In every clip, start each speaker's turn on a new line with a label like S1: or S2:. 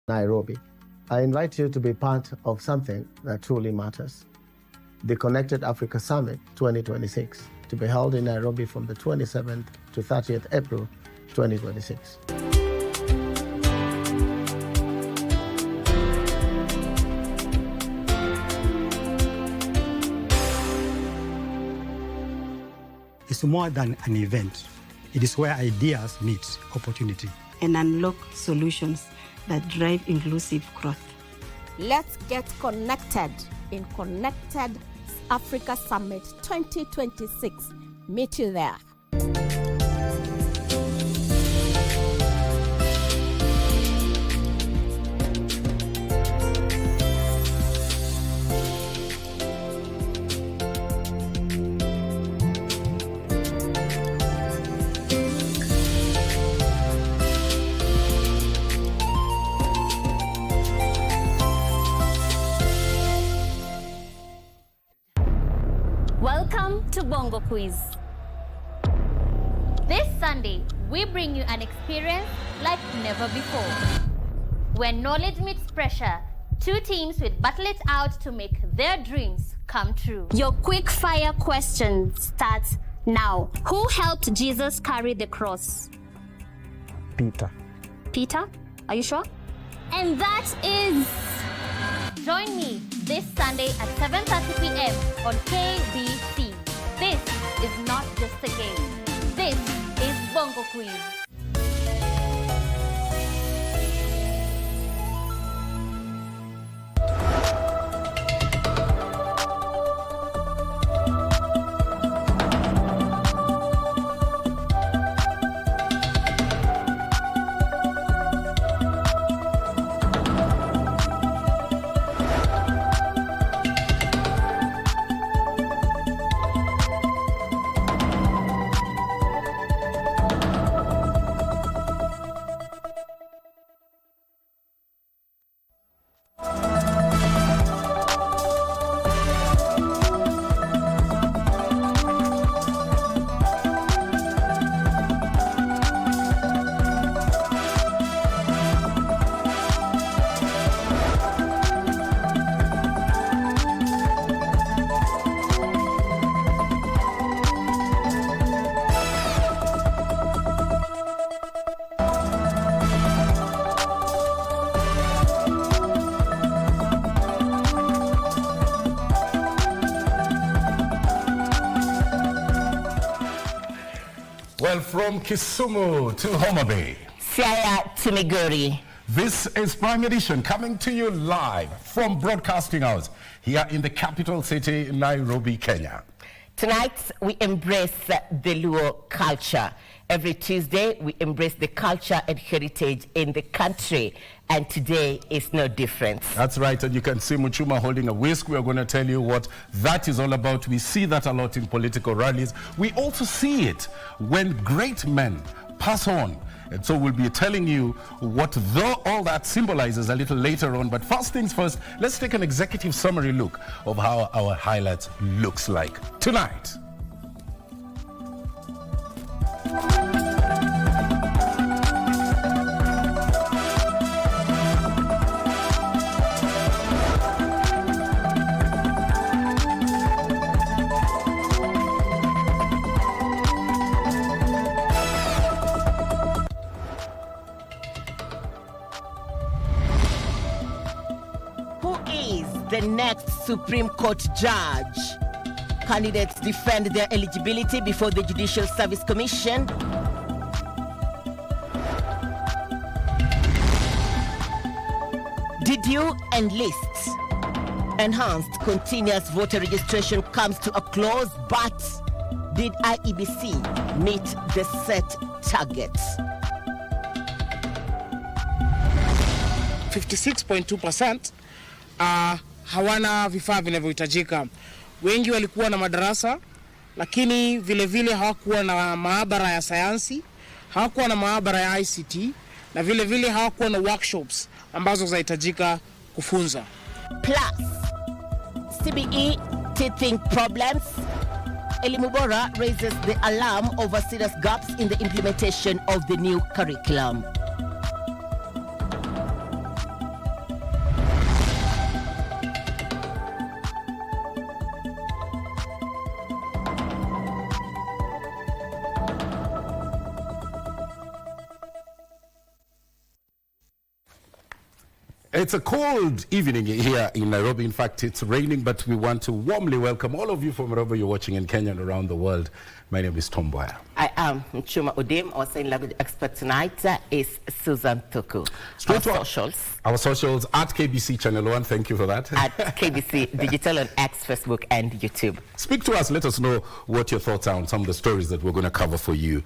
S1: Nairobi. I invite you to be part of something that truly matters. The Connected Africa Summit 2026, to be held in Nairobi from the 27th to 30th April 2026.
S2: It's more than an event. It is where ideas meet opportunity
S3: and unlock solutions that drive inclusive growth.
S4: Let's get connected in Connected Africa Summit 2026. Meet you there.
S5: Welcome to Bongo Quiz. This Sunday, we bring you an experience like never before. When knowledge meets pressure, two teams will battle it out to make their dreams come true. Your quick fire question starts now. Who helped Jesus carry the cross?
S2: Peter.
S5: Peter? Are you sure? And that is... Join me this Sunday at 7:30 p.m. on KBC. This is not just a game. This is Bongo Quiz.
S6: Well, from Kisumu to Homa Bay,
S7: Siaya to Migori.
S6: This is Prime Edition coming to you live from Broadcasting House here in the capital city, Nairobi, Kenya.
S7: Tonight, we embrace the Luo culture. Every Tuesday, we embrace the culture and heritage in the country. And today is no different.
S6: That's right. And you can see Muchuma holding a whisk. We are going to tell you what that is all about. We see that a lot in political rallies. We also see it when great men pass on. And so we'll be telling you what all that symbolizes a little later on. But first things first, let's take an executive summary look of how our highlights looks like tonight.
S7: The next Supreme Court judge. Candidates defend their eligibility before the Judicial Service Commission. Did you enlist? Enhanced continuous voter registration comes to a close, but did IEBC meet the set targets?
S8: 56.2% hawana vifaa vinavyohitajika. Wengi walikuwa na madarasa, lakini vile vile hawakuwa na maabara ya sayansi, hawakuwa na maabara ya ICT, na vile vile hawakuwa na workshops ambazo zahitajika kufunza.
S7: Plus, CBE teething problems. Elimu Bora raises the alarm over serious gaps in the implementation of the new curriculum.
S6: It's a cold evening here in Nairobi. In fact, it's raining, but we want to warmly welcome all of you from wherever you're watching in Kenya and around the world. My name is Tom Mboya. I am
S7: Muchuma Odim. Our sign language expert tonight is Susan Tuku. Our socials at KBC Channel 1. Thank you for that.
S5: At KBC Digital on X, Facebook, and YouTube.
S6: Speak to us. Let us know what your thoughts are on some of the stories that we're going to cover for you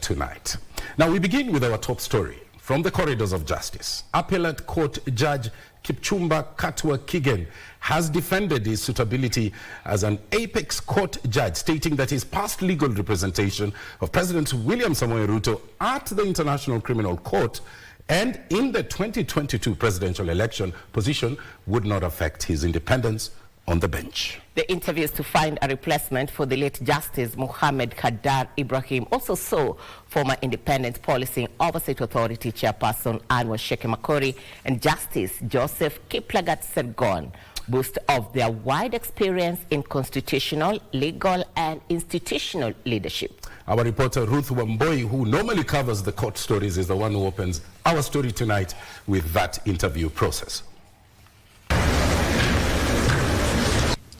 S6: tonight. Now, we begin with our top story. From the corridors of justice, Appellate Court Judge Kipchumba Katwa Kigen has defended his suitability as an apex court judge, stating that his past legal representation of President William Samoei Ruto at the International Criminal Court and in the 2022 presidential election position would not affect his independence on the bench.
S7: The interviews to find a replacement for the late Justice Mohammed Khadar Ibrahim also saw former Independent Policing Oversight Authority Chairperson Anwar Sheikh Makori and Justice Joseph Kiplagat Sergon boast of their wide experience in constitutional, legal, and institutional leadership.
S6: Our reporter Ruth Wamboi, who normally covers the court stories, is the one who opens our story tonight with that interview process.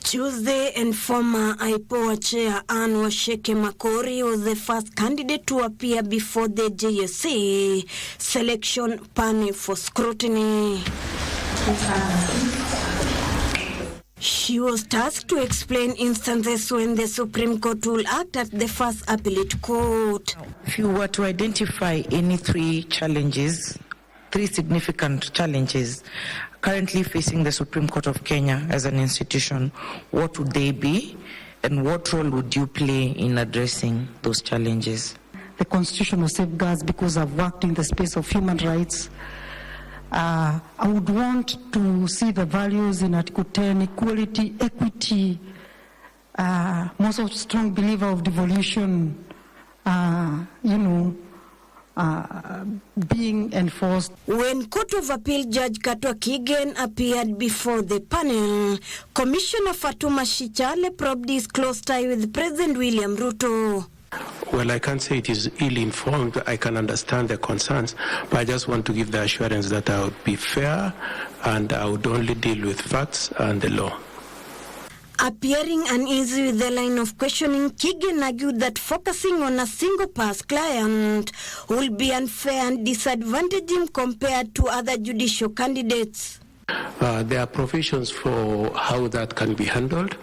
S9: Tuesday, and former IPOA chair Anwar Sheikh Makori was the first candidate to appear before the JSC selection panel for scrutiny. She was tasked to explain instances when the Supreme Court will act at the first appellate court.
S10: If you were to identify any three significant challenges currently facing the Supreme Court of Kenya as an institution, what would they be, and what role would you play in addressing those challenges?
S11: The constitutional safeguards, because I've worked in the space of human rights. I would want to see the values in Article 10, equality, equity, most of strong believer of devolution, being enforced.
S9: When Court of Appeal Judge Katwa Kigen appeared before the panel, Commissioner Fatuma Shichale probed his close tie with President William Ruto.
S12: Well, I can't say it is ill-informed. I can understand the concerns, but I just want to give the assurance that I would be fair and I would only deal with facts and the law.
S9: Appearing uneasy with the line of questioning, Kigen argued that focusing on a single past client will be unfair and disadvantage him compared to other judicial candidates.
S12: There are provisions for how that can be handled,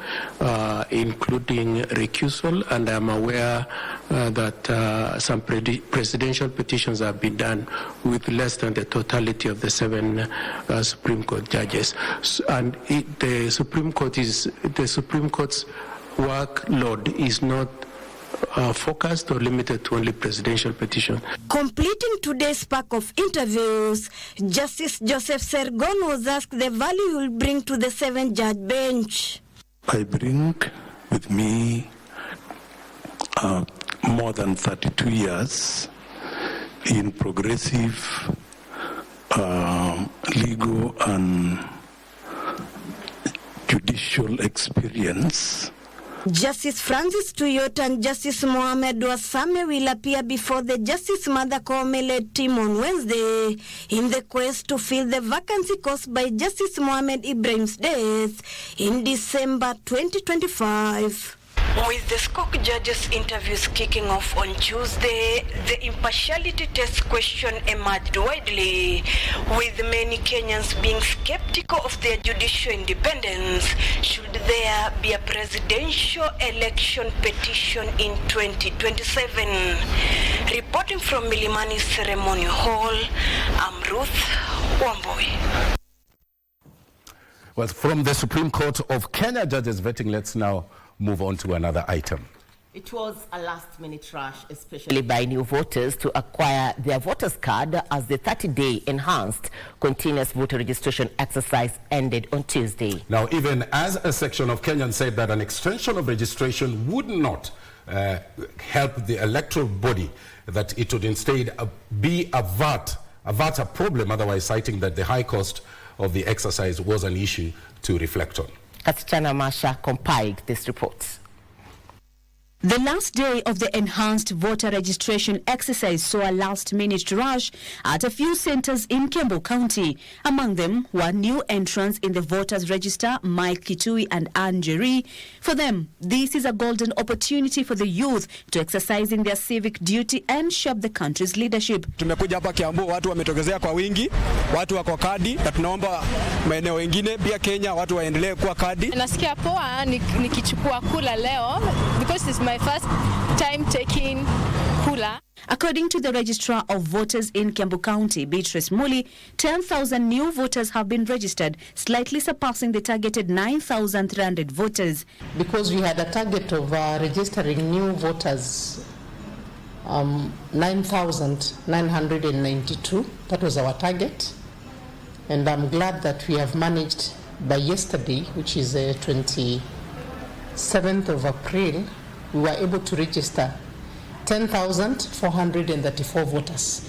S12: including recusal, and I'm aware that some presidential petitions have been done with less than the totality of the 7 Supreme Court judges. And the Supreme Court's workload is not focused or limited to only presidential petition.
S9: Completing today's pack of interviews, Justice Joseph Sergon was asked the value he will bring to the 7-judge bench.
S12: I bring with me more than 32 years in progressive legal and judicial experience.
S9: Justice Francis Tuyota and Justice Mohamed Wasame will appear before the Justice Mother Koome-led team on Wednesday in the quest to fill the vacancy caused by Justice Mohamed Ibrahim's death in December 2025. With the Skok judges' interviews kicking off on Tuesday, the impartiality test question emerged widely, with many Kenyans being skeptical of their judicial independence should there be a presidential election petition in 2027. Reporting from Milimani Ceremonial Hall, I'm Ruth Wamboi.
S6: Well, from the Supreme Court of Kenya judges vetting, let's now move on to another item.
S7: It was a last-minute rush, especially by new voters, to acquire their voter's card as the 30-day enhanced continuous voter registration exercise ended on Tuesday.
S6: Now, even as a section of Kenyans said that an extension of registration would not help the electoral body, that it would instead avert a problem, otherwise citing that the high cost of the exercise was an issue to reflect on.
S7: Katichana Masha compiled this report.
S13: The last day of the enhanced voter registration exercise saw a last-minute rush at a few centers in Kiambu County. Among them were new entrants in the voters register, Mike Kitui and Anne Jerry. For them, this is a golden opportunity for the youth to exercising their civic duty and shape the country's leadership.
S14: Tumekuja hapa Kiambu, watu wametokezea kwa wingi, watu wako kadi, na tunaomba maeneo mengine pia Kenya watu waendelee kuwa kadi.
S15: Nasikia poa nikichukua kula leo because it's my first time taking kula.
S13: According to the Registrar of Voters in Kiambu County, Beatrice Muli, 10,000 new voters have been registered, slightly surpassing the targeted 9,300 voters.
S16: Because we had a target of registering new voters, 9,992. That was our target. And I'm glad that we have managed by yesterday, which is 27th of April, we were able to register 10,434 voters.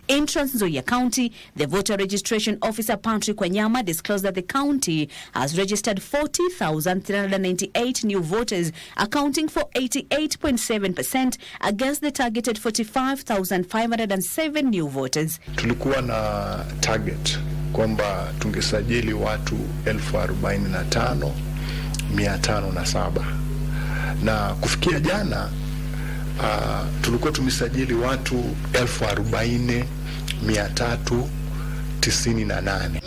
S13: In Trans Nzoia County, the voter registration officer Patrick Wanyama disclosed that the county has registered 40,398 new voters, accounting for 88.7% against the targeted 45,507 new voters.
S17: Tulikuwa na target kwamba tungesajili watu 45,507 na kufikia jana tulikuwa tumesajili watu 40,398.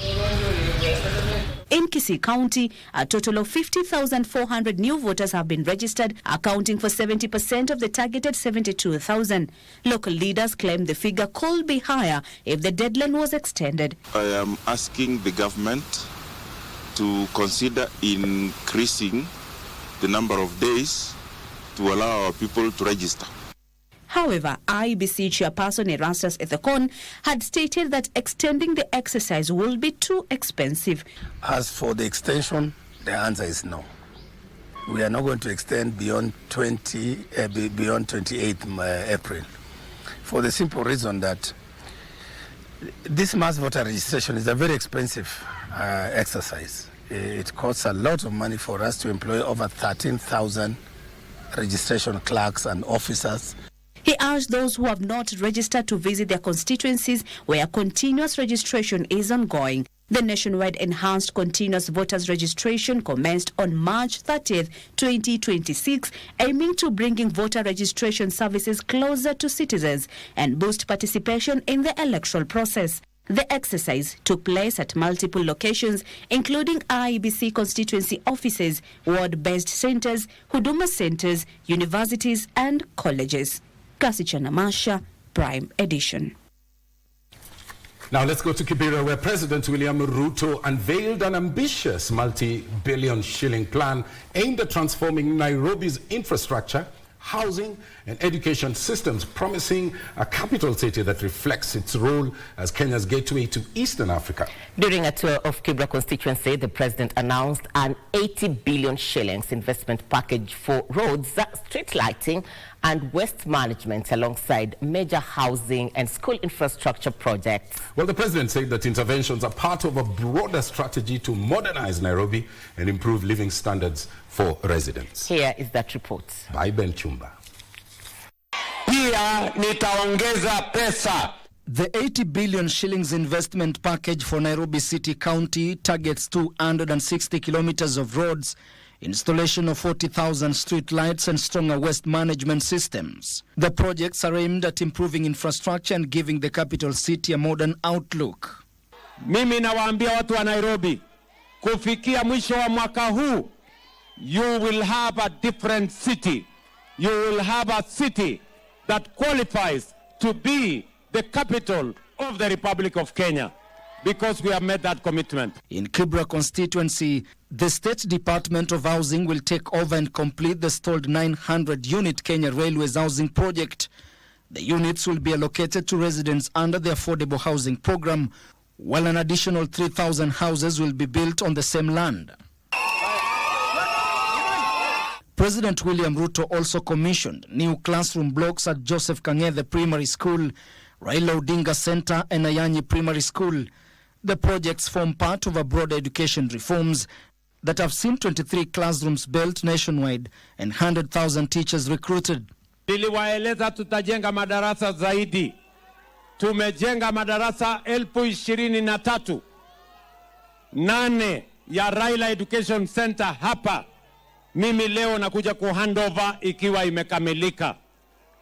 S13: In Kisii County, a total of 50,400 new voters have been registered, accounting for 70% of the targeted 72,000. Local leaders claim the figure could be higher if the deadline was extended.
S18: I am asking the government to consider increasing the number of days to allow our people to register.
S13: However, IBC chairperson Erastus Ethekon had stated that extending the exercise will be too expensive.
S19: As for the extension, the answer is no. We are not going to extend beyond 28th April, for the simple reason that this mass voter registration is a very expensive exercise. It costs a lot of money for us to employ over 13,000 registration clerks and officers.
S13: He urged those who have not registered to visit their constituencies where continuous registration is ongoing. The nationwide enhanced continuous voters registration commenced on March 30th, 2026, aiming to bringing voter registration services closer to citizens and boost participation in the electoral process. The exercise took place at multiple locations, including IEBC constituency offices, ward-based centers, huduma centers, universities, and colleges. Kasicha Namasha, Prime Edition.
S6: Now let's go to Kibera, where President William Ruto unveiled an ambitious multi-billion shilling plan aimed at transforming Nairobi's infrastructure, housing and education systems, promising a capital city that reflects its role as Kenya's gateway to Eastern Africa.
S7: During a tour of Kibra constituency, the president announced an 80 billion shillings investment package for roads, street lighting and waste management alongside major housing and school infrastructure projects.
S6: Well, the president said that interventions are part of a broader strategy to modernize Nairobi and improve living standards for residents.
S7: Here is that report.
S6: By Ben Chumba.
S20: Pia nitaongeza pesa.
S21: The 80 billion shillings investment package for Nairobi City County targets 260 kilometers of roads, installation of 40,000 street lights and stronger waste management systems. The projects are aimed at improving infrastructure and giving the capital city a modern outlook.
S20: Mimi nawaambia watu wa Nairobi, kufikia mwisho wa mwaka huu, you will have a different city. You will have a city that qualifies to be the capital of the Republic of Kenya, because we have made that commitment.
S21: In Kibra constituency, the State Department of Housing will take over and complete the stalled 900-unit Kenya Railways housing project. The units will be allocated to residents under the Affordable Housing Program, while an additional 3,000 houses will be built on the same land. President William Ruto also commissioned new classroom blocks at Joseph Kang'ethe Primary School, Raila Odinga Center and Ayanyi Primary School. The projects form part of a broader education reforms that have seen 23 classrooms built nationwide and 100,000 teachers recruited.
S20: Niliwaeleza tutajenga madarasa zaidi. Tumejenga madarasa 23,000 ya Raila Education Center hapa. Mimi leo nakuja kuhandover ikiwa imekamilika.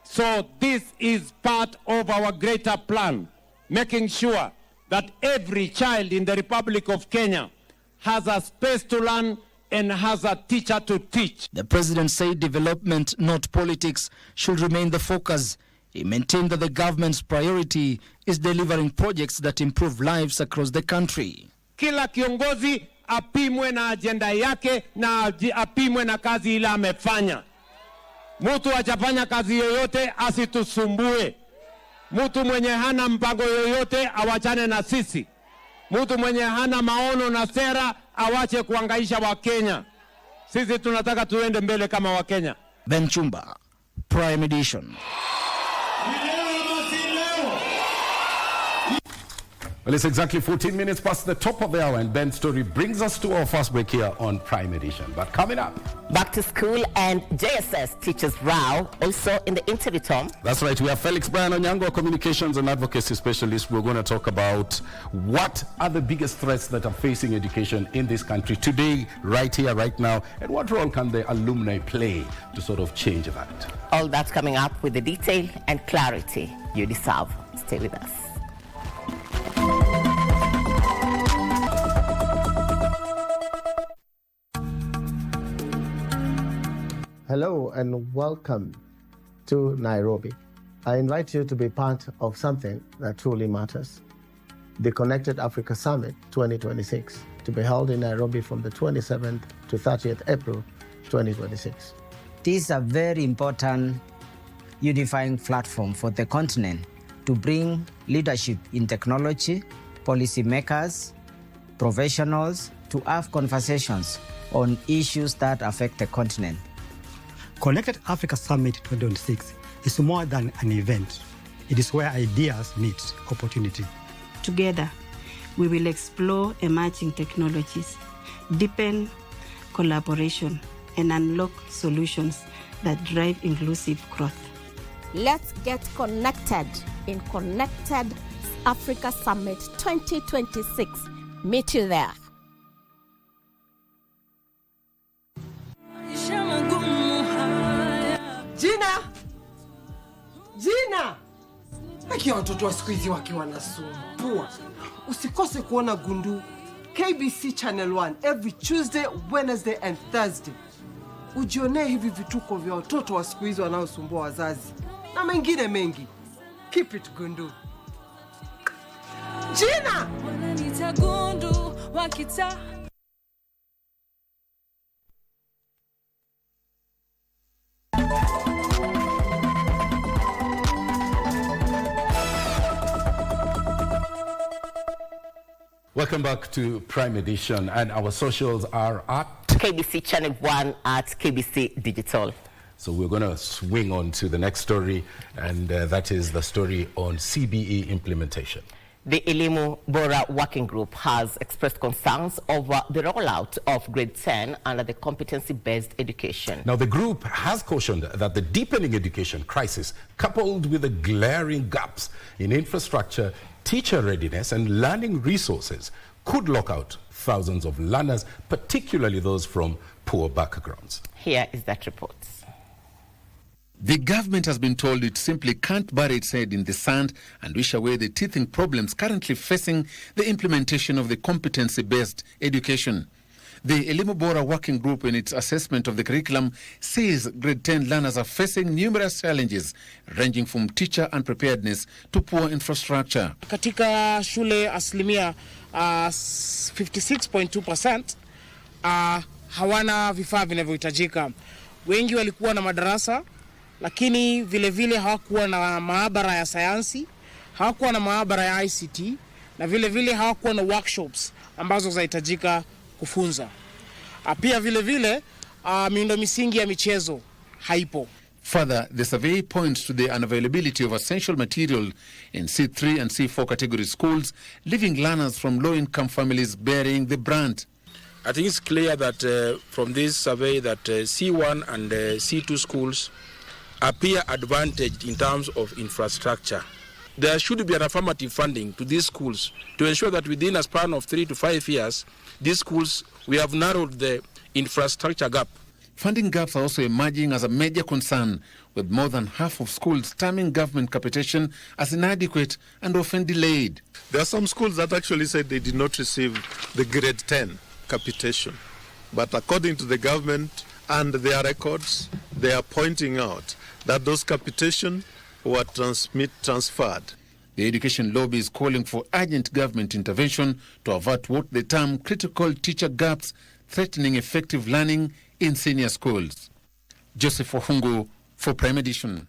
S20: So this is part of our greater plan, making sure that every child in the Republic of Kenya has a space to learn and has a teacher to teach.
S21: The president said development, not politics, should remain the focus. He maintained that the government's priority is delivering projects that improve lives across the country.
S20: Kila kiongozi apimwe na agenda yake na apimwe na kazi ile amefanya. Mtu achafanya kazi yoyote asitusumbue. Mtu mwenye hana mpango yoyote awachane na sisi. Mtu mwenye hana maono na sera awache kuangaisha Wakenya. Sisi tunataka tuende mbele kama Wakenya.
S21: Ben Chumba, Prime Edition.
S6: Well, it's exactly 14 minutes past the top of the hour, and Ben's story brings us to our first break here on Prime Edition. But coming up,
S7: back to school and JSS teachers row also in the interview, Tom.
S6: That's right. We have Felix Brian Onyango, a communications and advocacy specialist. We're going to talk about what are the biggest threats that are facing education in this country today, right here, right now, and what role can the alumni play to sort of change that.
S7: All that's coming up with the detail and clarity you deserve. Stay with us.
S1: Hello and welcome to Nairobi. I invite you to be part of something that truly matters. The Connected Africa Summit 2026, to be held in Nairobi from the 27th to 30th April 2026.
S22: This is a very important unifying platform for the continent to bring leadership in technology, policymakers, professionals to have conversations on issues that affect the continent.
S2: Connected Africa Summit 2026 is more than an event. It is where ideas meet opportunity.
S3: Together, we will explore emerging technologies, deepen collaboration, and unlock solutions that drive inclusive growth.
S4: Let's get connected in Connected Africa Summit 2026. Meet you there.
S23: Jina! Haki watoto wa siku hizi wakiwa nasumbua. Usikose kuona Gundu KBC Channel 1 every Tuesday, Wednesday and Thursday. Ujionee hivi vituko vya watoto wa siku hizi wanaosumbua wazazi na mengine mengi. Keep it Gundu. Jina! Wananiita Gundu wakita.
S6: Welcome back to Prime Edition, and our socials are at
S7: KBC Channel 1 at KBC Digital.
S6: So we're going to swing on to the next story, and that is the story on CBE implementation.
S7: The Elimu Bora Working Group has expressed concerns over the rollout of grade 10 under the competency-based education.
S6: Now, the group has cautioned that the deepening education crisis, coupled with the glaring gaps in infrastructure, teacher readiness and learning resources, could lock out thousands of learners, particularly those from poor backgrounds.
S7: Here is that report.
S24: The government has been told it simply can't bury its head in the sand and wish away the teething problems currently facing the implementation of the competency-based education. The Elimu Bora Working Group, in its assessment of the curriculum, says grade 10 learners are facing numerous challenges ranging from teacher unpreparedness to poor infrastructure.
S8: Katika shule asilimia 56.2% hawana vifaa vinavyohitajika. Wengi walikuwa na madarasa, lakini vile vile hawakuwa na maabara ya sayansi, hawakuwa na maabara ya ICT, na vile vile hawakuwa na workshops ambazo zahitajika kufunza. Pia vile vile miundo misingi ya michezo haipo.
S24: Further, the survey points to the unavailability of essential material in C3 and C4 category schools, leaving learners from low-income families bearing the brunt.
S5: I think it's clear that from this survey that C1 and C2 schools appear advantaged in terms of infrastructure. There should be an affirmative funding to these schools to ensure that within a span of 3 to 5 years, these schools, we have narrowed the infrastructure gap.
S24: Funding gaps are also emerging as a major concern, with more than half of schools terming government capitation as inadequate and often delayed.
S10: There are some schools that actually said they did not receive the grade 10 capitation. But according to the government and their records, they are pointing out that those capitation were transferred.
S24: The education lobby is calling for urgent government intervention to avert what they term critical teacher gaps, threatening effective learning in senior schools. Joseph Ohungu for Prime Edition.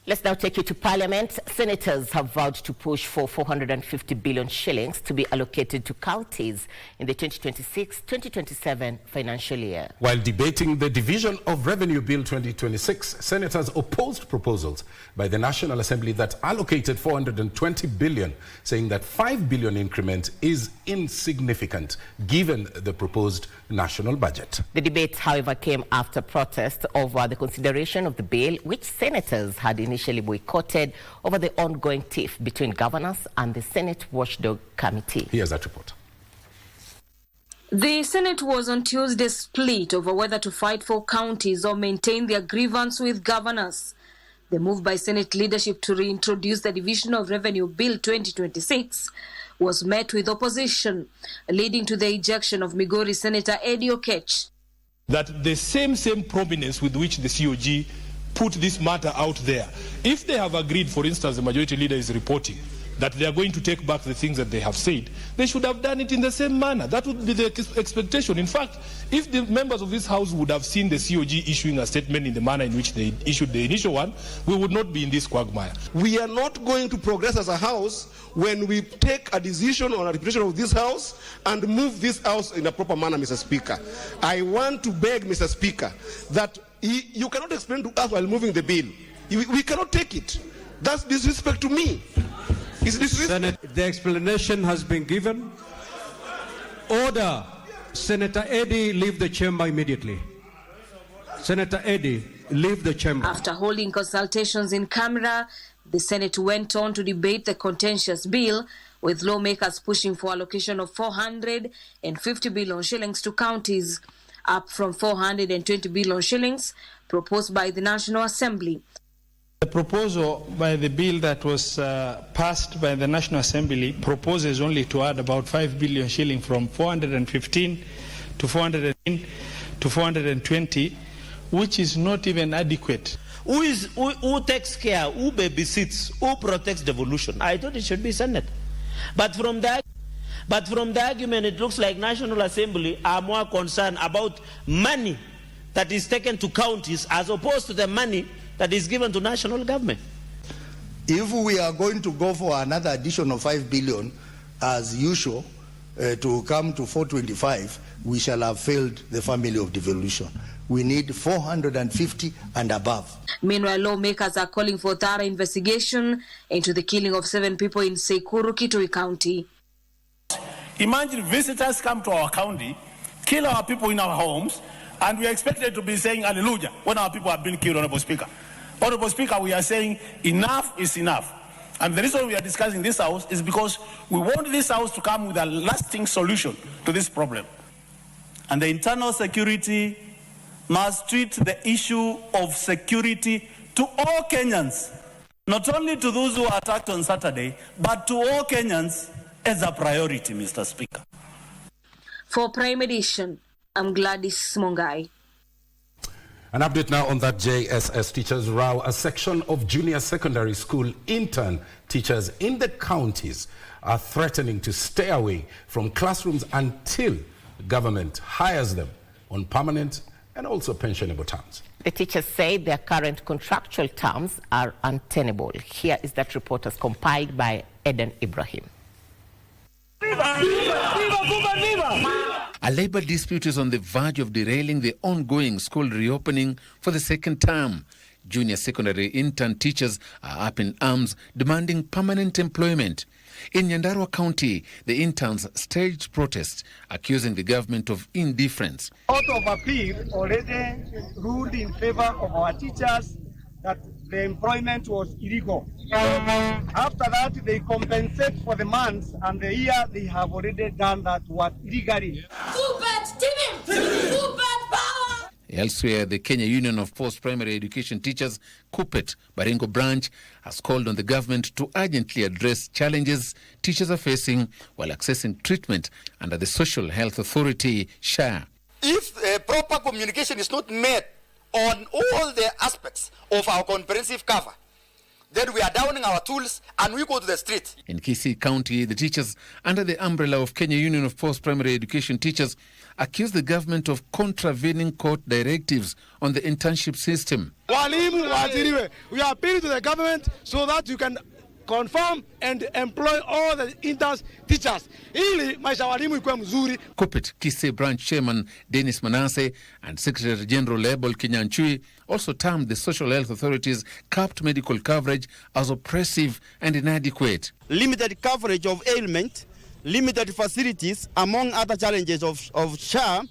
S7: Let's now take you to Parliament. Senators have vowed to push for 450 billion shillings to be allocated to counties in the 2026-2027 financial year.
S6: While debating the Division of Revenue Bill 2026, senators opposed proposals by the National Assembly that allocated 420 billion, saying that 5 billion increment is insignificant given the proposed national budget.
S7: The debate, however, came after protest over the consideration of the bill, which senators had initially boycotted over the ongoing tiff between governors and the Senate Watchdog Committee.
S6: Here's that report.
S11: The Senate was on Tuesday split over whether to fight for counties or maintain their grievance with governors. The move by Senate leadership to reintroduce the Division of Revenue Bill 2026 was met with opposition, leading to the ejection of Migori Senator Eddie Okech.
S12: That the same prominence with which the COG put this matter out there, if they have agreed, for instance, the majority leader is reporting that they are going to take back the things that they have said, they should have done it in the same manner. That would be the expectation. In fact, if the members of this House would have seen the COG issuing a statement in the manner in which they issued the initial one, we would not be in this quagmire.
S25: We are not going to progress as a House when we take a decision on a reputation of this House and move this House in a proper manner, Mr. Speaker. I want to beg, Mr. Speaker, that you cannot explain to us while moving the bill. We cannot take it. That's disrespect to me.
S26: Senate, the explanation has been given. Order. Senator Eddie, leave the chamber immediately. Senator Eddie, leave the chamber.
S11: After holding consultations in camera, the Senate went on to debate the contentious bill, with lawmakers pushing for allocation of 450 billion shillings to counties, up from 420 billion shillings proposed by the National Assembly.
S12: The proposal by the bill that was passed by the National Assembly proposes only to add about 5 billion shilling from 415 to 420, which is not even adequate.
S27: Who takes care, who babysits, who protects devolution? I thought it should be Senate. But from the argument, it looks like National Assembly are more concerned about money that is taken to counties as opposed to the money that is given to national government.
S28: If we are going to go for another additional 5 billion, as usual, to come to 425, we shall have failed the family of devolution. We need 450 and above.
S11: Meanwhile, lawmakers are calling for thorough investigation into the killing of 7 people in Sekuru, Kitui County.
S29: Imagine visitors come to our county, kill our people in our homes, and we are expected to be saying hallelujah when our people have been killed, Honorable Speaker. Honorable Speaker, we are saying enough is enough. And the reason we are discussing this House is because we want this House to come with a lasting solution to this problem.
S30: And the internal security must treat the issue of security to all Kenyans, not only to those who were attacked on Saturday, but to all Kenyans as a priority, Mr. Speaker.
S11: For Prime Edition, I'm Gladys Mongai.
S6: An update now on that JSS teachers row. A section of junior secondary school intern teachers in the counties are threatening to stay away from classrooms until government hires them on permanent and also pensionable terms.
S7: The teachers say their current contractual terms are untenable. Here is that report as compiled by Eden Ibrahim.
S30: Viva! Viva! Viva! Viva!
S24: A labor dispute is on the verge of derailing the ongoing school reopening for the second term. Junior secondary intern teachers are up in arms demanding permanent employment. In Nyandarua County, the interns staged protests accusing the government of indifference.
S9: Court of Appeal already ruled in favor of our teachers that the employment was illegal. After that, they compensate for the months and the year they have already done that work illegally.
S24: Elsewhere, the Kenya Union of Post-Primary Education Teachers, KUPPET, Baringo branch, has called on the government to urgently address challenges teachers are facing while accessing treatment under the Social Health Authority, SHA.
S13: If proper communication is not made on all the aspects of our comprehensive cover, then we are downing our tools and we go to the street.
S24: In Kisii County, the teachers under the umbrella of Kenya Union of Post-Primary Education Teachers accuse the government of contravening court directives on the internship system.
S9: We appeal to the government so that you can confirm and employ all the interns teachers.
S24: KUPPET Kisii branch chairman Dennis Manasseh and Secretary General Lebel Kinyanchui also termed the Social Health Authority's capped medical coverage as oppressive and inadequate.
S14: Limited coverage of ailment, limited facilities, among other challenges of SHA,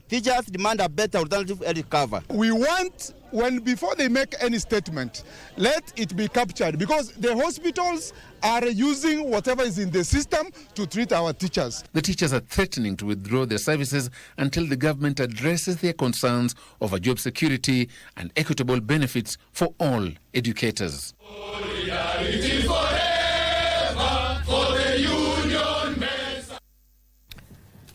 S14: teachers demand a better alternative health cover.
S9: We want, before they make any statement, let it be captured, because the hospitals are using whatever is in the system to treat our teachers.
S24: The teachers are threatening to withdraw their services until the government addresses their concerns over job security and equitable benefits for all educators.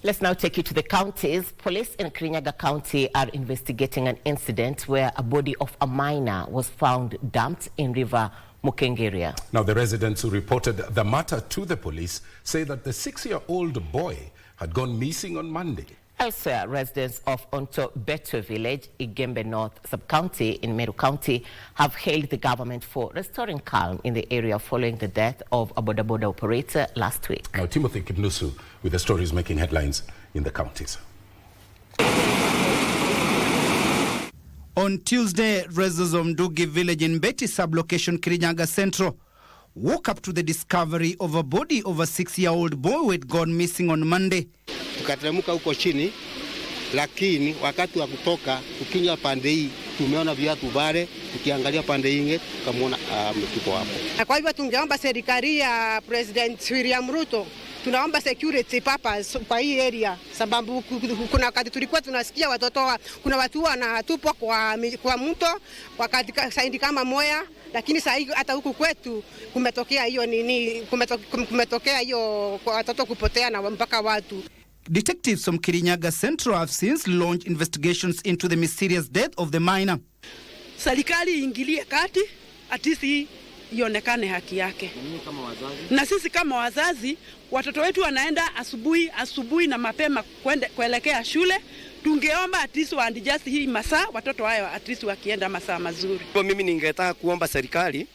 S7: Let's now take you to the counties. Police in Kirinyaga County are investigating an incident where a body of a minor was found dumped in River Mukengeria.
S6: Now, the residents who reported the matter to the police say that the 6-year-old boy had gone missing on Monday.
S7: Elsewhere, residents of Onto Beto Village, Igembe North Sub-County in Meru County have hailed the government for restoring calm in the area following the death of a boda-boda operator last week.
S6: Now, Timothy Kipnusu with the stories making headlines in the counties.
S15: On Tuesday, residents of Ndugi Village in Beti sub-location Kirinyaga Central woke up to the discovery of a body of a 6-year-old boy who had gone missing on Monday.
S14: Tukateremka huko chini, lakini wakati wa kutoka tukinya pande hii tumeona viatu bare, tukiangalia pande nyingine tukamwona mtuko hapo.
S16: Kwa hivyo tungeomba serikali ya President William Ruto, tunaomba security purpose kwa hii area, sababu kuna wakati tulikuwa tunasikia kuna watu wanatupwa kwa mto wakati saindi kama Moya, lakini sasa hata huku kwetu kumetokea hiyo kumetokea hiyo kwa watoto kupotea na mpaka watu.
S15: Detectives from Kirinyaga Central have since launched investigations into the mysterious death of the minor.
S16: Serikali iingilie kati, atisi ionekane haki yake. Na sisi kama wazazi, watoto wetu wanaenda asubuhi na mapema kuelekea shule. Tungeomba atisi waandijasi hii masaa, watoto hayo atisi wakienda masaa mazuri.
S14: Mimi ningetaka kuomba serikali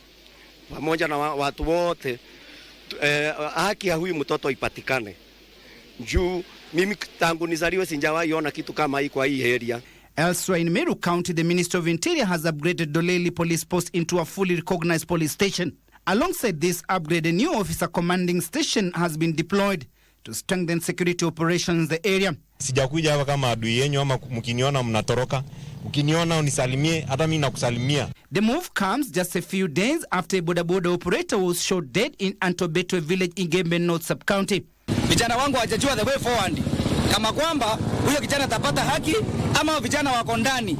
S14: pamoja na watu wote haki ya huyu mtoto ipatikane. Juu mimi tangu nizaliwe sijawahi ona kitu kama hii kwa hii area.
S15: Elsewhere in Meru County, the Ministry of Interior has upgraded Doleli Police Post into a fully recognized police station. Alongside this upgrade, a new officer commanding station has been deployed to strengthen security operations in the area.
S17: Sijakuja hapa kama adui yenu ama mkiniona mnatoroka. Ukiniona unisalimie, hata mimi nakusalimia.
S15: The move comes just a few days after a boda-boda operator was shot dead in Antobeto Village in Gembe North Sub-County.
S16: Vijana wangu hawajajua the way forward, kama kwamba huyo kijana atapata haki ama vijana wako ndani.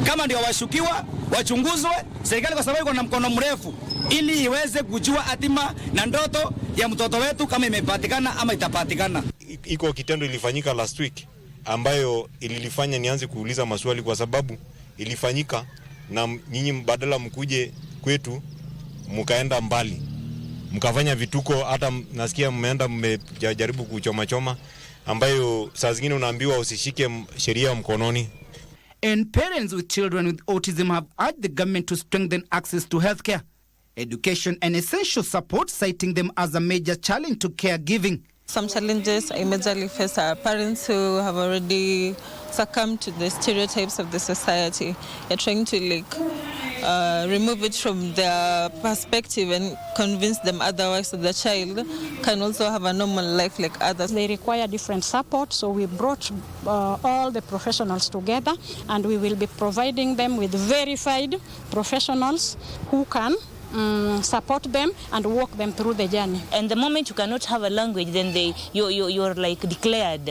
S16: Kama ndio washukiwa, wachunguzwe, serikali kwa sababu iko na mkono mrefu ili iweze kujua hatima na ndoto ya mtoto wetu kama imepatikana ama itapatikana.
S17: Iko kitendo ilifanyika last week ambayo ilifanya nianze kuuliza maswali kwa sababu ilifanyika na nyinyi badala mkuje kwetu mkaenda mbali. Mkafanya vituko, hata nasikia mmeenda mmejaribu kuchoma ambayo saa zingine unaambiwa usishike sheria mkononi.
S15: And parents with children with autism have urged the government to strengthen access to healthcare, education and essential support, citing them as a major challenge to caregiving.
S18: Some challenges I majorly face are parents who have already succumbed to the stereotypes of the society. They're trying to remove it from their perspective and convince them otherwise, so the child can also have a normal life like others.
S1: They require different support, so we brought all the professionals together, and we will be providing them with verified professionals who can support them and walk them through the journey.
S2: And the moment you cannot have a language, then you're like declared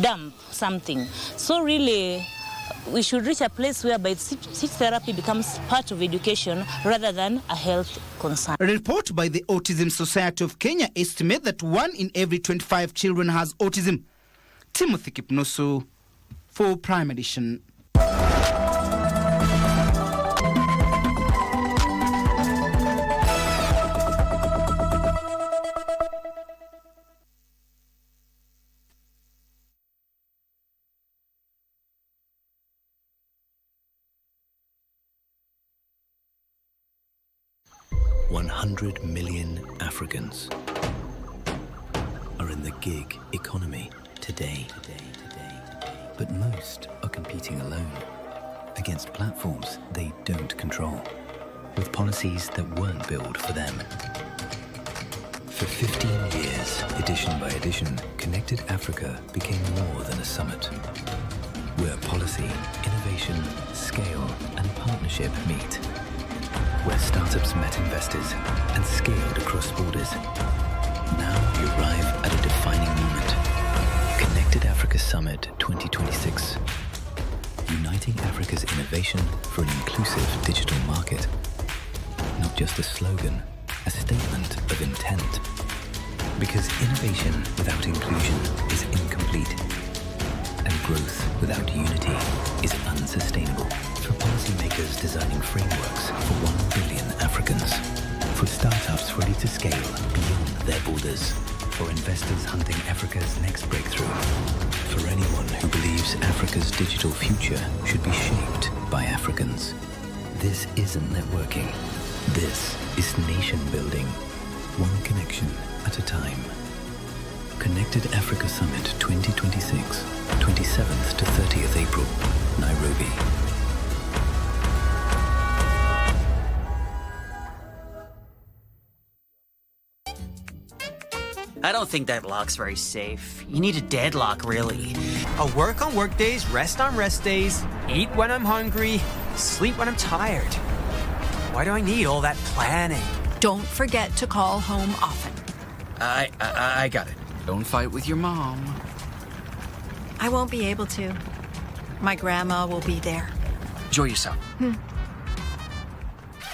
S2: dumb something. So really, we should reach a place whereby speech therapy becomes part of education rather than a health concern.
S15: A report by the Autism Society of Kenya estimates that 1 in every 25 children has autism. Timothy Kipnusu for Prime Edition.
S3: $100 million Africans are in the gig economy today. But most are competing alone against platforms they don't control, with policies that weren't built for them. For 15 years, edition by edition, Connected Africa became more than a summit, where policy, innovation, scale, and partnership meet. Where startups met investors and scaled across borders. Now we arrive at a defining moment. Connected Africa Summit 2026. Uniting Africa's innovation for an inclusive digital market. Not just a slogan, a statement of intent. Because innovation without inclusion is incomplete. And growth without unity is unsustainable. For policymakers designing frameworks for 1 billion Africans. For startups ready to scale beyond their borders. For investors hunting Africa's next breakthrough. For anyone who believes Africa's digital future should be shaped by Africans. This isn't networking. This is nation building. One connection at a time. Connected Africa Summit 2026, 27th to 30th April, Nairobi.
S4: I don't think that lock's very safe. You need a deadlock, really. I'll work on work days, rest on rest days, eat when I'm hungry, sleep when I'm tired. Why do I need all that planning?
S8: Don't forget to call home often.
S4: I got it.
S8: Don't fight with your mom. I won't be able to. My grandma will be there.
S4: Enjoy yourself.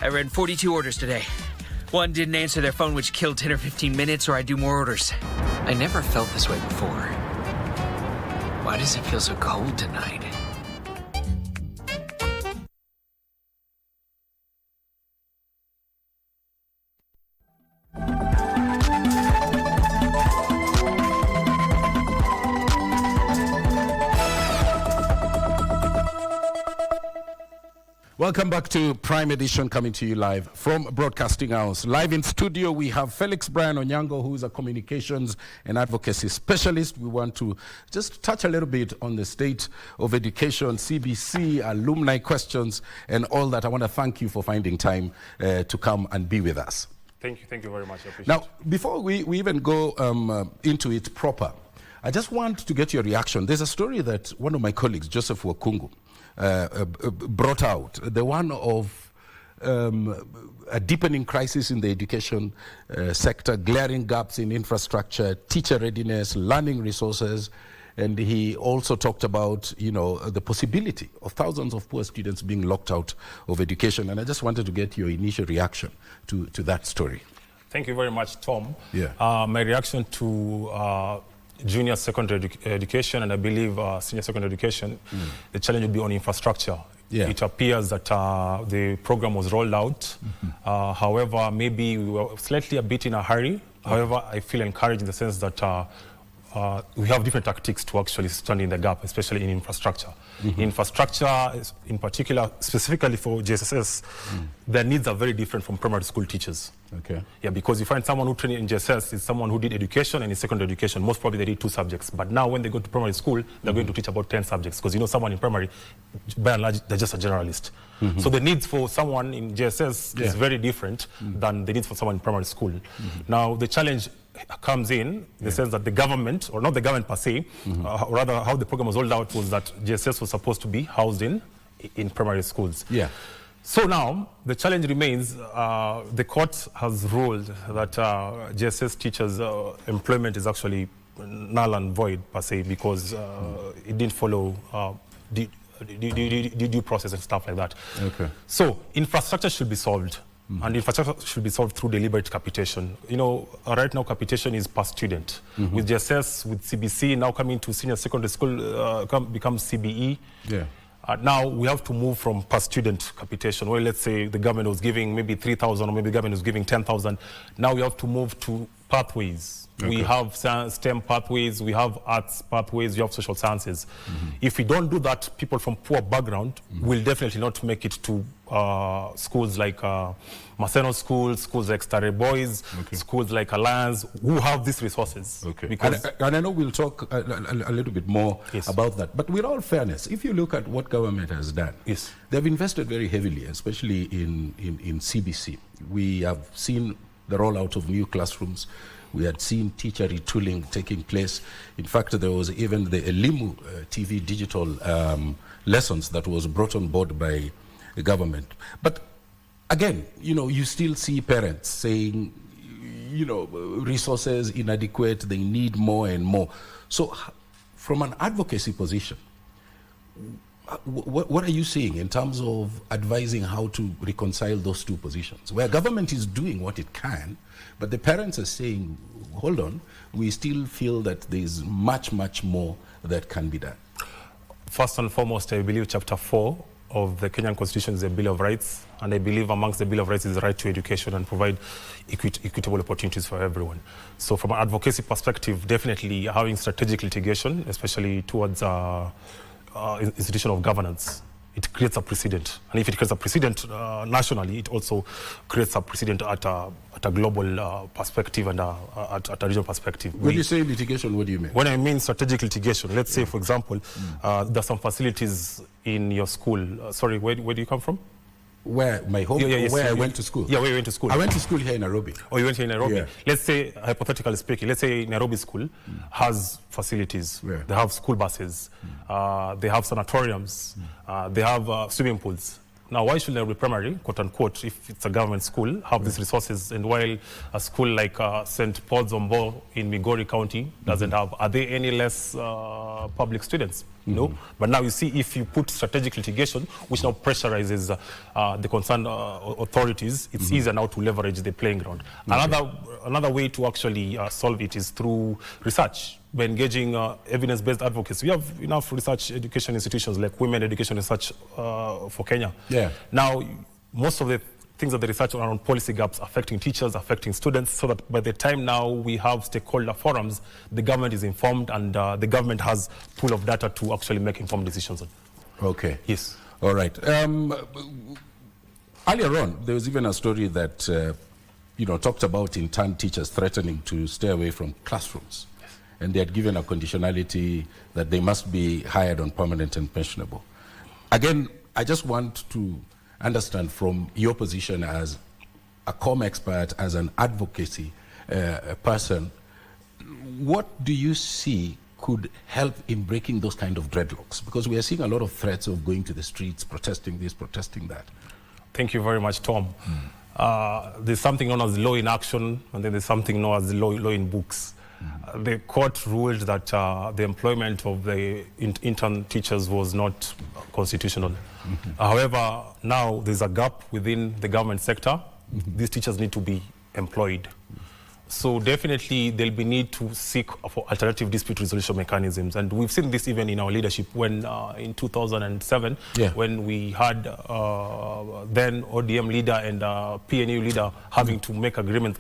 S4: I read 42 orders today. One didn't answer their phone, which killed 10 or 15 minutes, or I do more orders. I never felt this way before. Why does it feel so cold tonight?
S6: Welcome back to Prime Edition, coming to you live from Broadcasting House. Live in studio, we have Felix Brian Onyango, who is a communications and advocacy specialist. We want to just touch a little bit on the state of education, CBC, alumni questions, and all that. I want to thank you for finding time to come and be with us.
S19: Thank you very much. I appreciate
S6: Now, before we even go into it proper, I just want to get your reaction. There's a story that one of my colleagues, Joseph Wakungu, brought out, the one of a deepening crisis in the education sector, glaring gaps in infrastructure, teacher readiness, learning resources, and he also talked about, you know, the possibility of thousands of poor students being locked out of education. And I just wanted to get your initial reaction to that story.
S19: Thank you very much, Tom.
S6: Yeah.
S19: My reaction to junior secondary education, and I believe senior secondary education, the challenge would be on infrastructure.
S6: Yeah.
S19: It appears that the program was rolled out. However, maybe we were slightly a bit in a hurry. However, I feel encouraged in the sense that we have different tactics to actually stand in the gap, especially in infrastructure. Infrastructure, in particular, specifically for JSS, their needs are very different from primary school teachers.
S6: Okay.
S19: Yeah, because you find someone who trained in JSS is someone who did education and in secondary education. Most probably they did 2 subjects. But now when they go to primary school, they're going to teach about 10 subjects. Because you know someone in primary, by and large, they're just a generalist. So the needs for someone in JSS is very different than the needs for someone in primary school. Now the challenge comes in the sense that the government, or not the government per se, rather how the program was rolled out was that JSS was supposed to be housed in primary schools.
S6: Yeah.
S19: So now the challenge remains. The court has ruled that JSS teachers' employment is actually null and void per se because it didn't follow due process and stuff like that.
S6: Okay.
S19: So infrastructure should be solved. And infrastructure should be solved through deliberate capitation. You know, right now capitation is per student. With JSS, with CBC, now coming to senior secondary school, becomes CBE.
S6: Yeah.
S19: Now we have to move from per student capitation, where let's say the government was giving maybe 3,000 or maybe the government was giving 10,000. Now we have to move to pathways. Okay. We have STEM pathways, we have arts pathways, we have social sciences. If we don't do that, people from poor background will definitely not make it to schools like Maseno schools, schools like Starry Boys, schools like Alliance, who have these resources.
S6: Okay.
S19: Because
S6: and I know we'll talk a little bit more about that. But with all fairness, if you look at what government has done, they've invested very heavily, especially in CBC. We have seen the rollout of new classrooms. We had seen teacher retooling taking place. In fact, there was even the Elimu TV digital lessons that was brought on board by the government. But again, you know, you still see parents saying, you know, resources inadequate, they need more and more. So from an advocacy position, what are you seeing in terms of advising how to reconcile those two positions, where government is doing what it can, but the parents are saying, hold on, we still feel that there's much, much more that can be done?
S19: First and foremost, I believe Chapter 4 of the Kenyan Constitution is a Bill of Rights, and I believe amongst the Bill of Rights is the right to education and provide equitable opportunities for everyone. So from an advocacy perspective, definitely having strategic litigation, especially towards institution of governance, it creates a precedent. And if it creates a precedent nationally, it also creates a precedent at a global perspective and at a regional perspective.
S6: When you say litigation, what do you mean?
S19: When I mean strategic litigation, let's say, for example, there's some facilities in your school. Sorry, where do you come from?
S6: Where? My home? Where I went to school?
S19: Yeah, where you went to school.
S6: I went to school here in Nairobi.
S19: Oh, you went here in Nairobi?
S6: Yeah.
S19: Let's say, hypothetically speaking, let's say Nairobi school has facilities.
S6: Yeah.
S19: They have school buses. They have sanatoriums. They have swimming pools. Now, why should Nairobi Primary, quote unquote, if it's a government school, have these resources, and while a school like St. Paul's Zombo in Migori County doesn't have? Are they any less public students? No. But now you see, if you put strategic litigation, which now pressurizes the concerned authorities, it's easier now to leverage the playing ground. Another way to actually solve it is through research. By engaging evidence-based advocacy. We have enough research education institutions like Women Education Research for Kenya.
S6: Yeah.
S19: Now, most of the things that the research around policy gaps affecting teachers, affecting students, so that by the time now we have stakeholder forums, the government is informed and the government has pool of data to actually make informed decisions on.
S6: Okay.
S19: Yes.
S6: All right. Earlier on, there was even a story that, talked about intern teachers threatening to stay away from classrooms. And they had given a conditionality that they must be hired on permanent and pensionable. Again, I just want to understand from your position as a COM expert, as an advocacy person, what do you see could help in breaking those kind of dreadlocks? Because we are seeing a lot of threats of going to the streets, protesting this, protesting that.
S19: Thank you very much, Tom. There's something known as law in action, and then there's something known as law in books. The court ruled that the employment of the intern teachers was not constitutional. However, now there's a gap within the government sector. These teachers need to be employed. So definitely there'll be need to seek for alternative dispute resolution mechanisms. And we've seen this even in our leadership when in 2007, when we had then ODM leader and PNU leader having to make agreements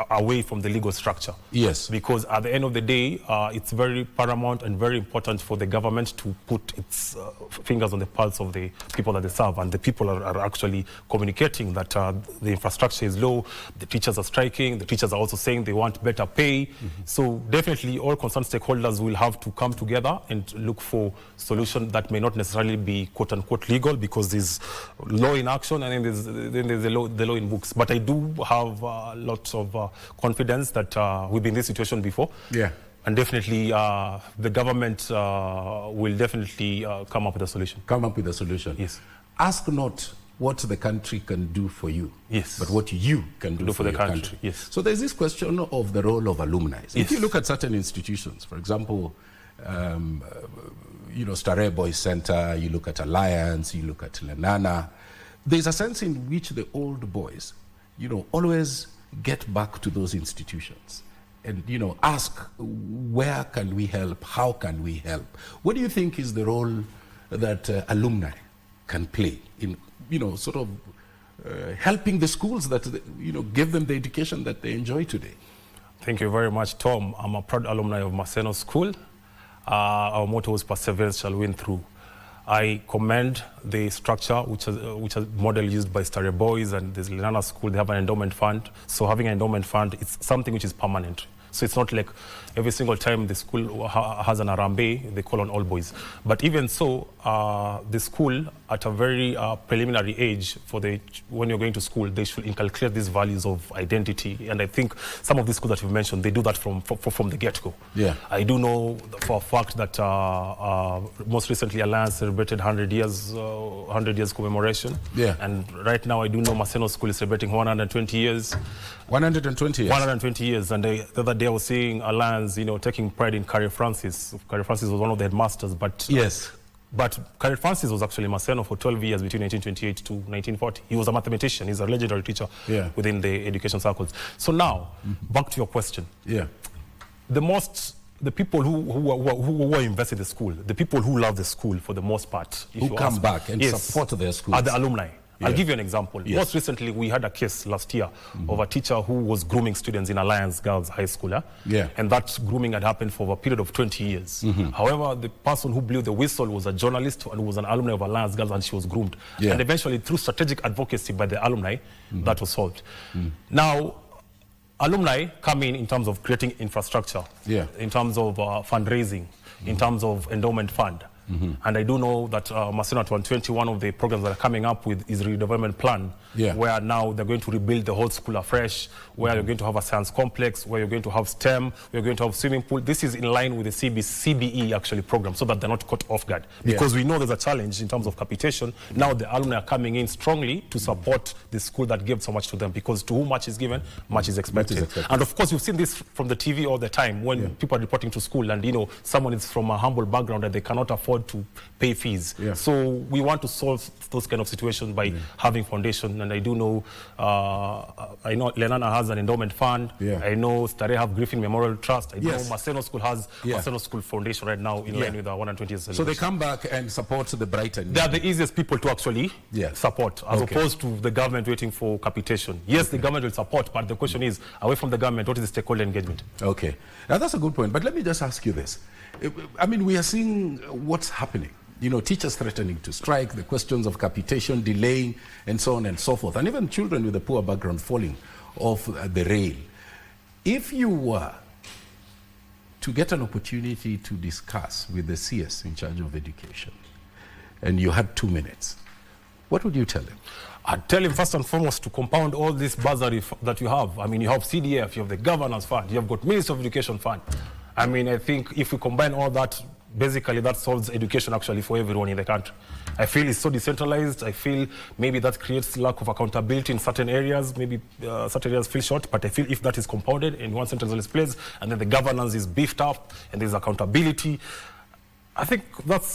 S19: away from the legal structure.
S6: Yes.
S19: Because at the end of the day, it's very paramount and very important for the government to put its fingers on the pulse of the people that they serve. And the people are actually communicating that the infrastructure is low, the teachers are striking, the teachers are also saying they want better pay. So definitely all concerned stakeholders will have to come together and look for solutions that may not necessarily be quote-unquote legal, because there's law in action and then there's the law in books. But I do have lots of confidence that we've been in this situation before.
S6: Yeah.
S19: And definitely the government will definitely come up with a solution.
S6: Come up with a solution.
S19: Yes.
S6: Ask not what the country can do for you,
S19: yes,
S6: but what you can do for the country.
S19: Yes.
S6: So there's this question of the role of alumni.
S19: Yes.
S6: If you look at certain institutions, for example, Starehe Boys Center, you look at Alliance, you look at Lenana, there's a sense in which the old boys, always get back to those institutions and, ask, where can we help? How can we help? What do you think is the role that alumni can play in, helping the schools that, give them the education that they enjoy today?
S19: Thank you very much, Tom. I'm a proud alumni of Maseno School. Our motto is perseverance shall win through. I commend the structure, which is a model used by Starehe Boys and the Lenana School. They have an endowment fund. So having an endowment fund, it's something which is permanent. So it's not like every single time the school has an Arambe, they call on all boys. But even so, the school at a very preliminary age, when you're going to school, they should inculcate these values of identity. And I think some of the schools that you've mentioned, they do that from the get-go.
S6: Yeah.
S19: I do know for a fact that most recently Alliance celebrated 100 years commemoration.
S6: Yeah.
S19: And right now I do know Maseno School is celebrating 120 years.
S6: 120 years?
S19: 120 years. And the other day I was seeing Alliance, taking pride in Carrie Francis. Carrie Francis was one of the headmasters, but...
S6: Yes.
S19: But Carrie Francis was actually Maseno for 12 years between 1928 to 1940. He was a mathematician. He's a legendary teacher within the education circles. So now, back to your question.
S6: Yeah.
S19: The people who are invested in the school, the people who love the school for the most part.
S6: Who come back and support their schools.
S19: Are the alumni.
S6: Yeah.
S19: I'll give you an example.
S6: Yes.
S19: Most recently, we had a case last year of a teacher who was grooming students in Alliance Girls High School.
S6: Yeah.
S19: And that grooming had happened for a period of 20 years. However, the person who blew the whistle was a journalist and was an alumni of Alliance Girls, and she was groomed.
S6: Yeah.
S19: And eventually, through strategic advocacy by the alumni, that was solved. Now, alumni come in terms of creating infrastructure, in terms of fundraising, in terms of endowment fund. And I do know that Maseno at 120, one of the programs that are coming up with is redevelopment plan, where now they're going to rebuild the whole school afresh, where you're going to have a science complex, where you're going to have STEM, where you're going to have swimming pool. This is in line with the CBE actually program, so that they're not caught off guard. Because we know there's a challenge in terms of capitation. Now the alumni are coming in strongly to support the school that gave so much to them, because to whom much is given, much is expected. And of course, you've seen this from the TV all the time when people are reporting to school and, someone is from a humble background and they cannot afford to pay fees. So we want to solve those kind of situations by having foundation. And I do know, I know Lenana has an endowment fund. I know Starehe have Griffin Memorial Trust. I know Maseno School has Maseno School Foundation right now in line with the 120 years celebration.
S6: So they come back and support the Brighton.
S19: They are the easiest people to actually support, as opposed to the government waiting for capitation. Yes, the government will support, but the question is, away from the government, what is the stakeholder engagement?
S6: Okay. Now that's a good point, but let me just ask you this. I mean, we are seeing what's happening. Teachers threatening to strike, the questions of capitation, delaying, and so on and so forth, and even children with a poor background falling off the rail. If you were to get an opportunity to discuss with the CS in charge of education, and you had 2 minutes, what would you tell him?
S19: I'd tell him first and foremost to compound all this bursary that you have. I mean, you have CDF, you have the Governance Fund, you have got Ministry of Education Fund. I mean, I think if we combine all that, basically that solves education actually for everyone in the country. I feel it's so decentralized. I feel maybe that creates lack of accountability in certain areas. Maybe certain areas feel short, but I feel if that is compounded in one centralized place and then the governance is beefed up and there's accountability, I think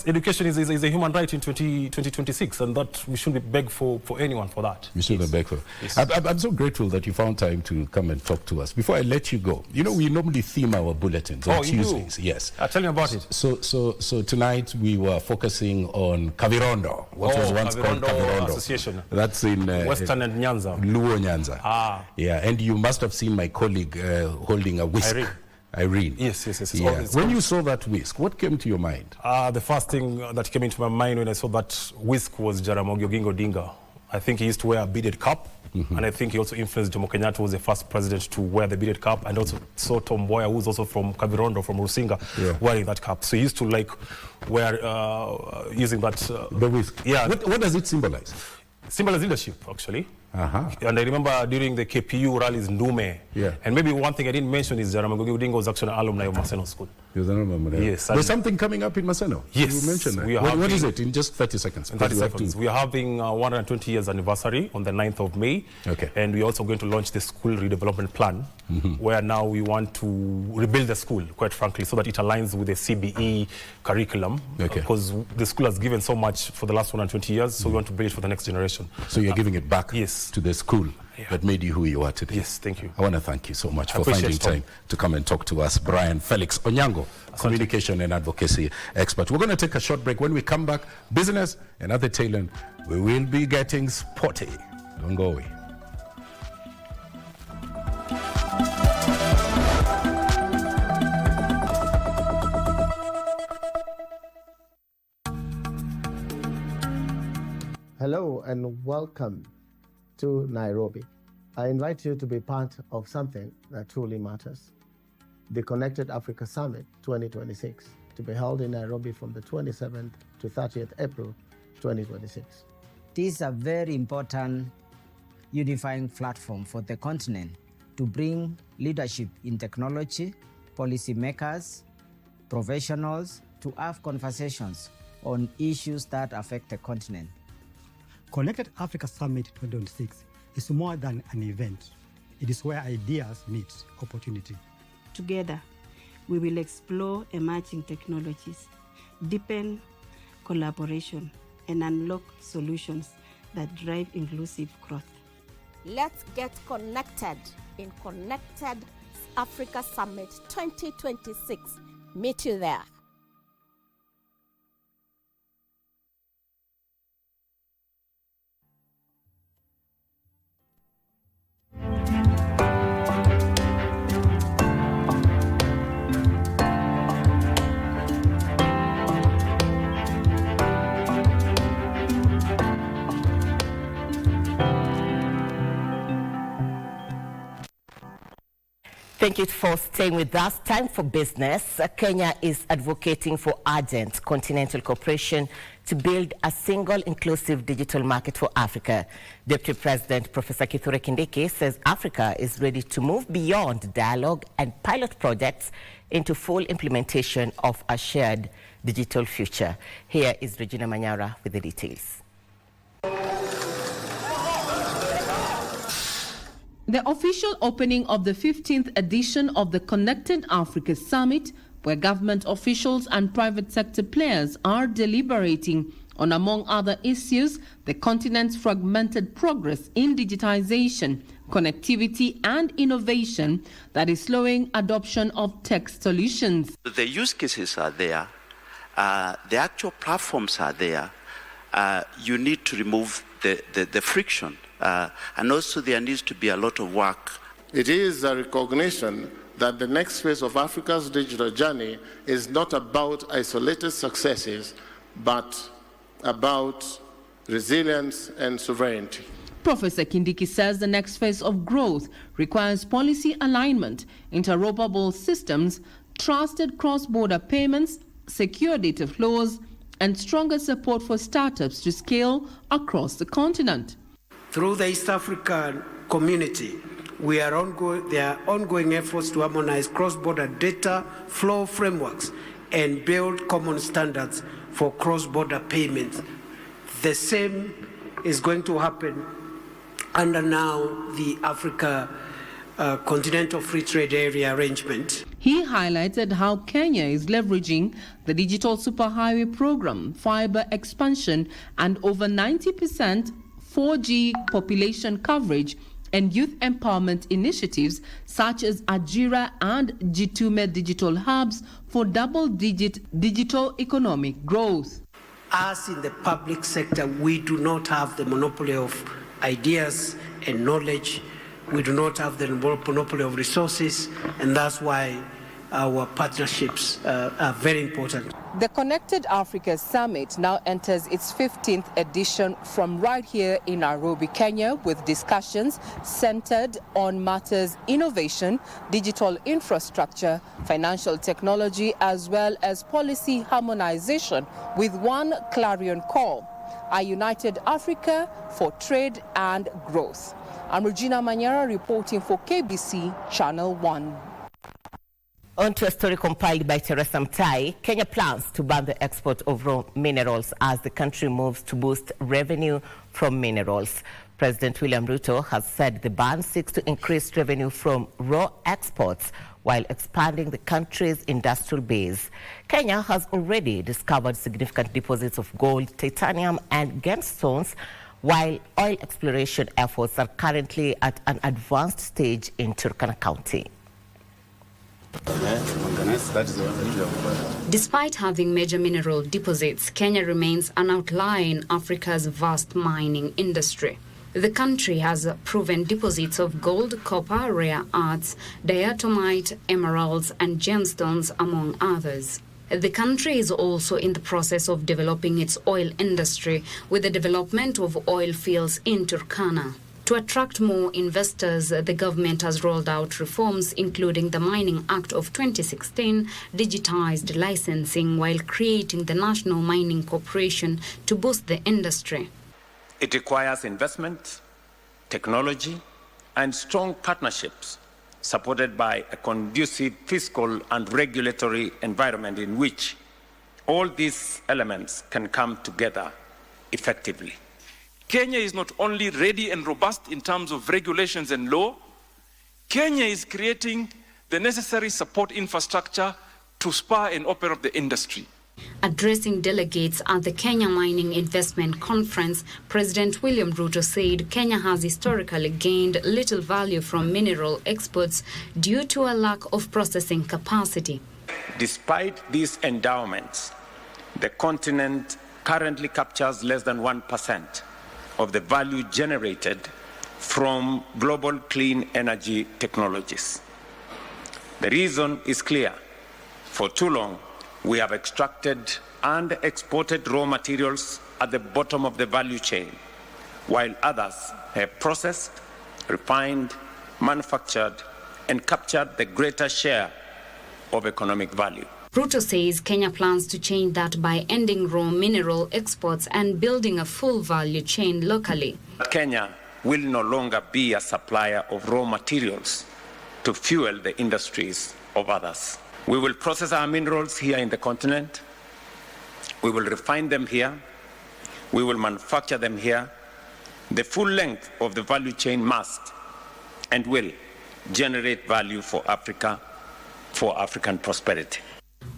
S19: education is a human right in 2026, and that we shouldn't beg for anyone for that.
S6: You shouldn't beg for.
S19: Yes.
S6: I'm so grateful that you found time to come and talk to us. Before I let you go, you know, we normally theme our bulletins on Tuesdays. Yes.
S19: Tell me about it.
S6: So tonight we were focusing on Kavirondo, what was once called Kavirondo
S19: Association.
S6: That's in
S19: Western and Nyanza.
S6: Luo Nyanza. Yeah, and you must have seen my colleague holding a whisk. Irene.
S19: Yes.
S6: Yeah. When you saw that whisk, what came to your mind?
S19: The first thing that came into my mind when I saw that whisk was Jaramogi Oginga Odinga. I think he used to wear a beaded cap, and I think he also influenced Jomo Kenyatta, who was the first president to wear the beaded cap, and also saw Tom Mboya, who's also from Kavirondo, from Rusinga, wearing that cap. So he used to like wear, using that...
S6: the whisk.
S19: Yeah.
S6: What does it symbolize?
S19: Symbolize leadership, actually. And I remember during the KPU rallies, Ndume. And maybe one thing I didn't mention is Jaramogi Odinga was actually an alumni of Maseno School.
S6: Yes. There's something coming up in Maseno?
S19: Yes.
S6: You mentioned that. What is it? In just 30 seconds.
S19: In 30 seconds. We are having 120 years anniversary on the 9th of May.
S6: Okay.
S19: And we're also going to launch the school redevelopment plan, where now we want to rebuild the school, quite frankly, so that it aligns with the CBE curriculum.
S6: Okay.
S19: Because the school has given so much for the last 120 years, so we want to build it for the next generation.
S6: So you're giving it back to the school that made you who you are today.
S19: Yes, thank you.
S6: I want to thank you so much for finding time to come and talk to us. Brian Felix Onyango, communication and advocacy expert. We're going to take a short break. When we come back, business and other talent, we will be getting sporty. Don't go away.
S5: Hello and welcome to Nairobi. I invite you to be part of something that truly matters. The Connected Africa Summit 2026, to be held in Nairobi from the 27th to 30th April 2026.
S10: This is a very important unifying platform for the continent to bring leadership in technology, policymakers, professionals to have conversations on issues that affect the continent.
S12: Connected Africa Summit 2026 is more than an event. It is where ideas meet opportunity.
S20: Together, we will explore emerging technologies, deepen collaboration, and unlock solutions that drive inclusive growth.
S21: Let's get connected in Connected Africa Summit 2026. Meet you there.
S7: Thank you for staying with us. Time for business. Kenya is advocating for urgent continental cooperation to build a single inclusive digital market for Africa. Deputy President Professor Kithure Kindiki says Africa is ready to move beyond dialogue and pilot projects into full implementation of a shared digital future. Here is Regina Manyara with the details.
S22: The official opening of the 15th edition of the Connected Africa Summit, where government officials and private sector players are deliberating on, among other issues, the continent's fragmented progress in digitization, connectivity and innovation that is slowing adoption of tech solutions.
S23: The use cases are there, the actual platforms are there. You need to remove the friction. And also there needs to be a lot of work.
S25: It is a recognition that the next phase of Africa's digital journey is not about isolated successes, but about resilience and sovereignty.
S22: Professor Kindiki says the next phase of growth requires policy alignment, interoperable systems, trusted cross-border payments, secure data flows, and stronger support for startups to scale across the continent.
S26: Through the East African community, there are ongoing efforts to harmonize cross-border data flow frameworks and build common standards for cross-border payments. The same is going to happen under now the Africa Continental Free Trade Area arrangement.
S22: He highlighted how Kenya is leveraging the digital superhighway program, fiber expansion, and over 90% 4G population coverage and youth empowerment initiatives such as Ajira and Jitume digital hubs for double-digit digital economic growth.
S26: As in the public sector, we do not have the monopoly of ideas and knowledge. We do not have the monopoly of resources, and that's why our partnerships are very important.
S22: The Connected Africa Summit now enters its 15th edition from right here in Nairobi, Kenya, with discussions centered on matters innovation, digital infrastructure, financial technology, as well as policy harmonization, with one clarion call: a united Africa for trade and growth. I'm Regina Manyara reporting for KBC Channel 1.
S7: On to a story compiled by Teresa Mtai. Kenya plans to ban the export of raw minerals as the country moves to boost revenue from minerals. President William Ruto has said the ban seeks to increase revenue from raw exports while expanding the country's industrial base. Kenya has already discovered significant deposits of gold, titanium, and gemstones, while oil exploration efforts are currently at an advanced stage in Turkana County.
S9: Despite having major mineral deposits, Kenya remains an outlier in Africa's vast mining industry. The country has proven deposits of gold, copper, rare earths, diatomite, emeralds, and gemstones, among others. The country is also in the process of developing its oil industry with the development of oil fields in Turkana. To attract more investors, the government has rolled out reforms, including the Mining Act of 2016, digitized licensing, while creating the National Mining Corporation to boost the industry.
S11: It requires investment, technology, and strong partnerships, supported by a conducive fiscal and regulatory environment in which all these elements can come together effectively.
S13: Kenya is not only ready and robust in terms of regulations and law, Kenya is creating the necessary support infrastructure to spur and open up the industry.
S9: Addressing delegates at the Kenya Mining Investment Conference, President William Ruto said Kenya has historically gained little value from mineral exports due to a lack of processing capacity.
S11: Despite these endowments, the continent currently captures less than 1% of the value generated from global clean energy technologies. The reason is clear. For too long, we have extracted and exported raw materials at the bottom of the value chain, while others have processed, refined, manufactured, and captured the greater share of economic value.
S9: Ruto says Kenya plans to change that by ending raw mineral exports and building a full value chain locally.
S11: Kenya will no longer be a supplier of raw materials to fuel the industries of others. We will process our minerals here in the continent. We will refine them here. We will manufacture them here. The full length of the value chain must and will generate value for Africa, for African prosperity.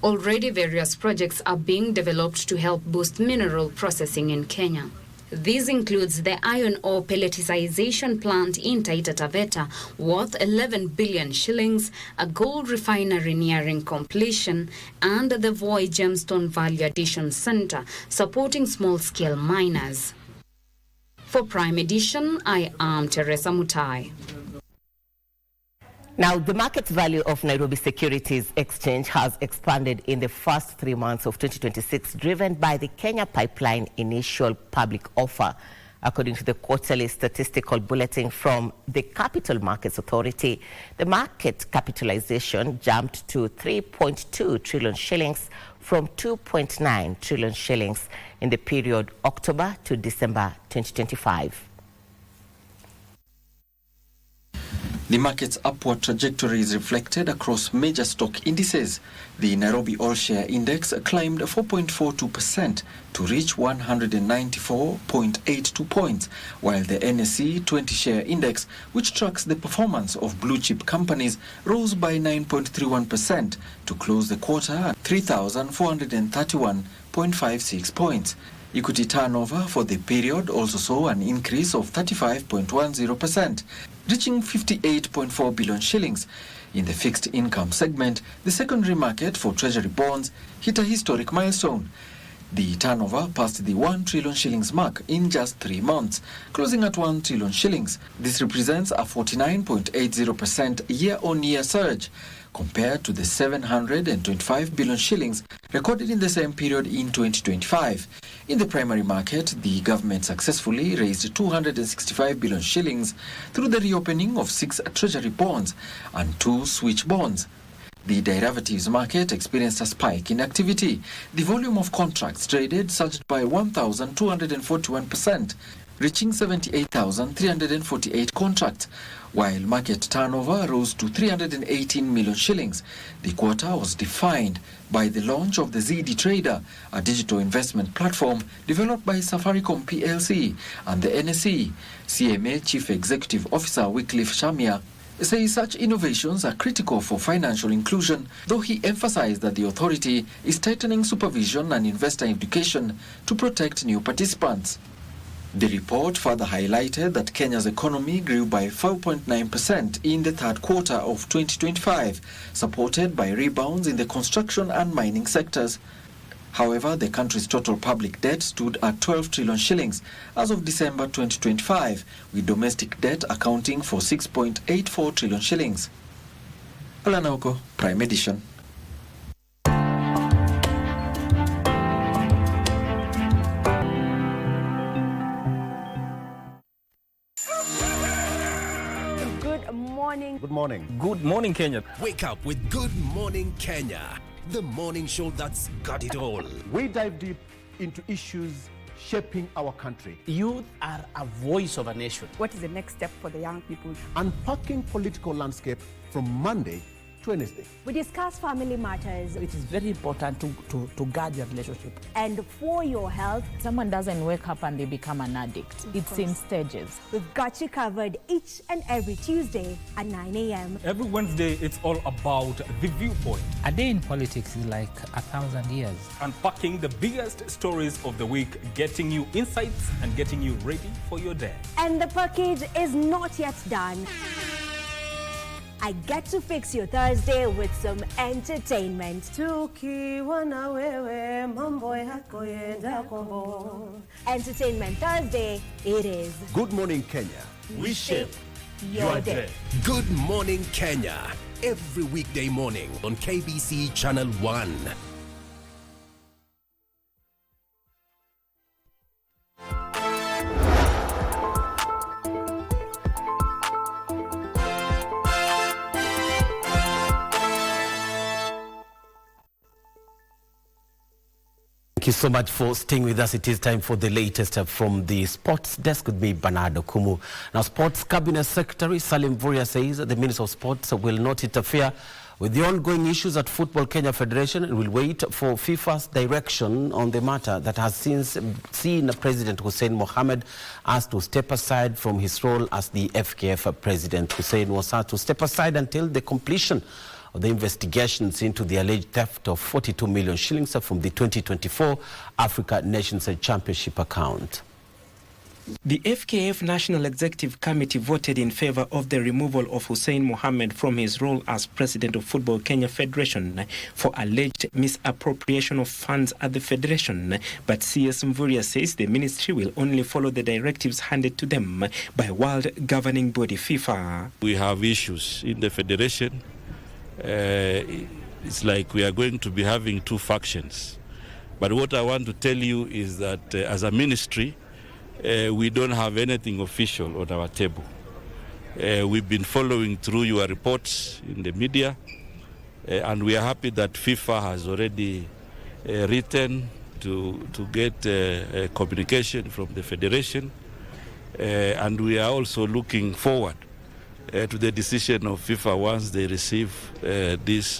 S9: Already various projects are being developed to help boost mineral processing in Kenya. This includes the iron ore pelletization plant in Taita Taveta, worth 11 billion shillings, a gold refinery nearing completion, and the Voi Gemstone Value Addition Center, supporting small-scale miners. For Prime Edition, I am Teresa Mutai.
S7: Now, the market value of Nairobi Securities Exchange has expanded in the first 3 months of 2026, driven by the Kenya Pipeline initial public offer. According to the quarterly statistical bulletin from the Capital Markets Authority, the market capitalization jumped to 3.2 trillion shillings from 2.9 trillion shillings in the period October to December 2025.
S1: The market's upward trajectory is reflected across major stock indices. The Nairobi All-Share Index climbed 4.42% to reach 194.82 points, while the NSE 20-Share Index, which tracks the performance of blue-chip companies, rose by 9.31% to close the quarter at 3,431.56 points. Equity turnover for the period also saw an increase of 35.10%, reaching 58.4 billion shillings. In the fixed income segment, the secondary market for treasury bonds hit a historic milestone. The turnover passed the 1 trillion shillings mark in just 3 months, closing at 1 trillion shillings. This represents a 49.80% year-on-year surge, compared to the 725 billion shillings recorded in the same period in 2025. In the primary market, the government successfully raised 265 billion shillings through the reopening of 6 treasury bonds and 2 switch bonds. The derivatives market experienced a spike in activity. The volume of contracts traded surged by 1,241%, reaching 78,348 contracts, while market turnover rose to 318 million shillings. The quarter was defined by the launch of the ZD Trader, a digital investment platform developed by Safaricom PLC and the NSE. CMA Chief Executive Officer Wycliffe Shamia says such innovations are critical for financial inclusion, though he emphasized that the authority is tightening supervision and investor education to protect new participants. The report further highlighted that Kenya's economy grew by 4.9% in the third quarter of 2025, supported by rebounds in the construction and mining sectors. However, the country's total public debt stood at 12 trillion shillings as of December 2025, with domestic debt accounting for 6.84 trillion shillings. Alanauko, Prime Edition.
S14: Good morning.
S16: Good morning, Kenya.
S14: Wake up with Good Morning Kenya, the morning show that's got it all.
S17: We dive deep into issues shaping our country.
S18: Youth are a voice of a nation.
S24: What is the next step for the young people?
S17: Unpacking political landscape from Monday to Wednesday.
S27: We discuss family matters.
S18: It is very important to guard your relationship.
S27: And for your health.
S2: Someone doesn't wake up and they become an addict. It's in stages.
S27: We've got you covered each and every Tuesday at 9 a.m.
S16: Every Wednesday, it's all about The Viewpoint.
S28: A day in politics is like 1,000 years.
S16: Unpacking the biggest stories of the week, getting you insights and getting you ready for your day.
S27: And the package is not yet done. I get to fix your Thursday with some entertainment. Entertainment Thursday, it is.
S17: Good morning, Kenya.
S27: We shape your day.
S14: Good Morning Kenya, every weekday morning on KBC Channel 1.
S29: Thank you so much for staying with us. It is time for the latest from the sports desk with me, Bernardo Kumu. Now, Sports Cabinet Secretary Salim Mboya says that the Minister of Sports will not interfere with the ongoing issues at Football Kenya Federation and will wait for FIFA's direction on the matter that has since seen President Hussein Mohamed asked to step aside from his role as the FKF president. Hussein was asked to step aside until the completion of the investigations into the alleged theft of 42 million shillings from the 2024 Africa Nations Championship account.
S30: The FKF National Executive Committee voted in favor of the removal of Hussein Mohamed from his role as President of Football Kenya Federation for alleged misappropriation of funds at the Federation. But CS Mvurya says the ministry will only follow the directives handed to them by World Governing Body FIFA.
S31: We have issues in the Federation. It's like we are going to be having two factions. But what I want to tell you is that as a ministry, we don't have anything official on our table. We've been following through your reports in the media, and we are happy that FIFA has already written to get communication from the Federation, and we are also looking forward to the decision of FIFA. Once they receive these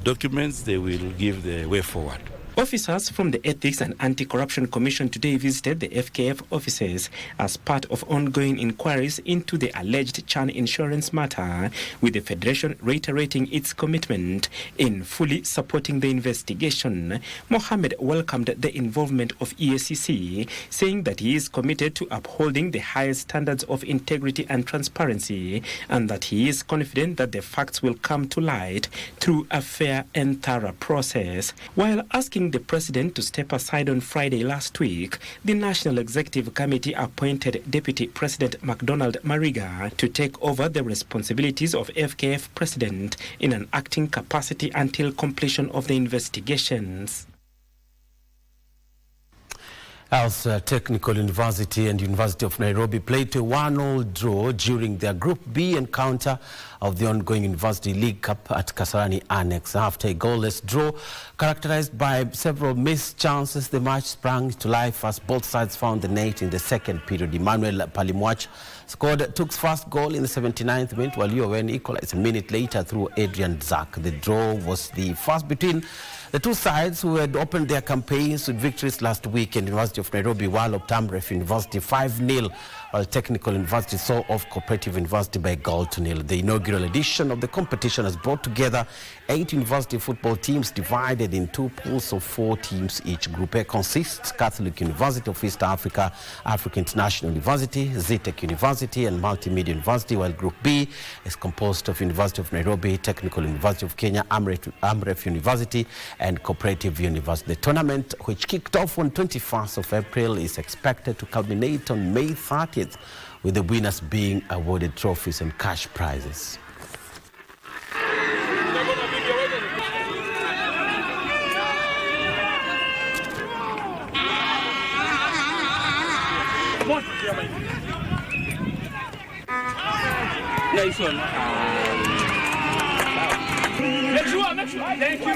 S31: documents, they will give the way forward.
S30: Officers from the Ethics and Anti-Corruption Commission today visited the FKF offices as part of ongoing inquiries into the alleged Chan insurance matter, with the Federation reiterating its commitment in fully supporting the investigation. Mohammed welcomed the involvement of EACC, saying that he is committed to upholding the highest standards of integrity and transparency, and that he is confident that the facts will come to light through a fair and thorough process. While asking the President to step aside on Friday last week, the National Executive Committee appointed Deputy President MacDonald Mariga to take over the responsibilities of FKF President in an acting capacity until completion of the investigations.
S29: As Technical University and University of Nairobi played a 1-1 draw during their Group B encounter of the ongoing University League Cup at Kasarani Annex. After a goalless draw characterized by several missed chances, the match sprang to life as both sides found the net in the second period. Emmanuel Palimwach scored Tuk's first goal in the 79th minute, while Yowen equalized a minute later through Adrian Zak. The draw was the first between the two sides, who had opened their campaigns with victories last week in University of Nairobi, while Optamref University 5-0, while Technical University saw off Cooperative University by 0-0. The inaugural edition of the competition has brought together 8 university football teams divided in 2 pools of 4 teams each. Group A consists Catholic University of East Africa, Africa International University, Zetech University and Multimedia University, while Group B is composed of University of Nairobi, Technical University of Kenya, Amref University and Cooperative University. The tournament, which kicked off on 21st of April, is expected to culminate on May 30th, with the winners being awarded trophies and cash prizes.
S30: Nice one. Thank you.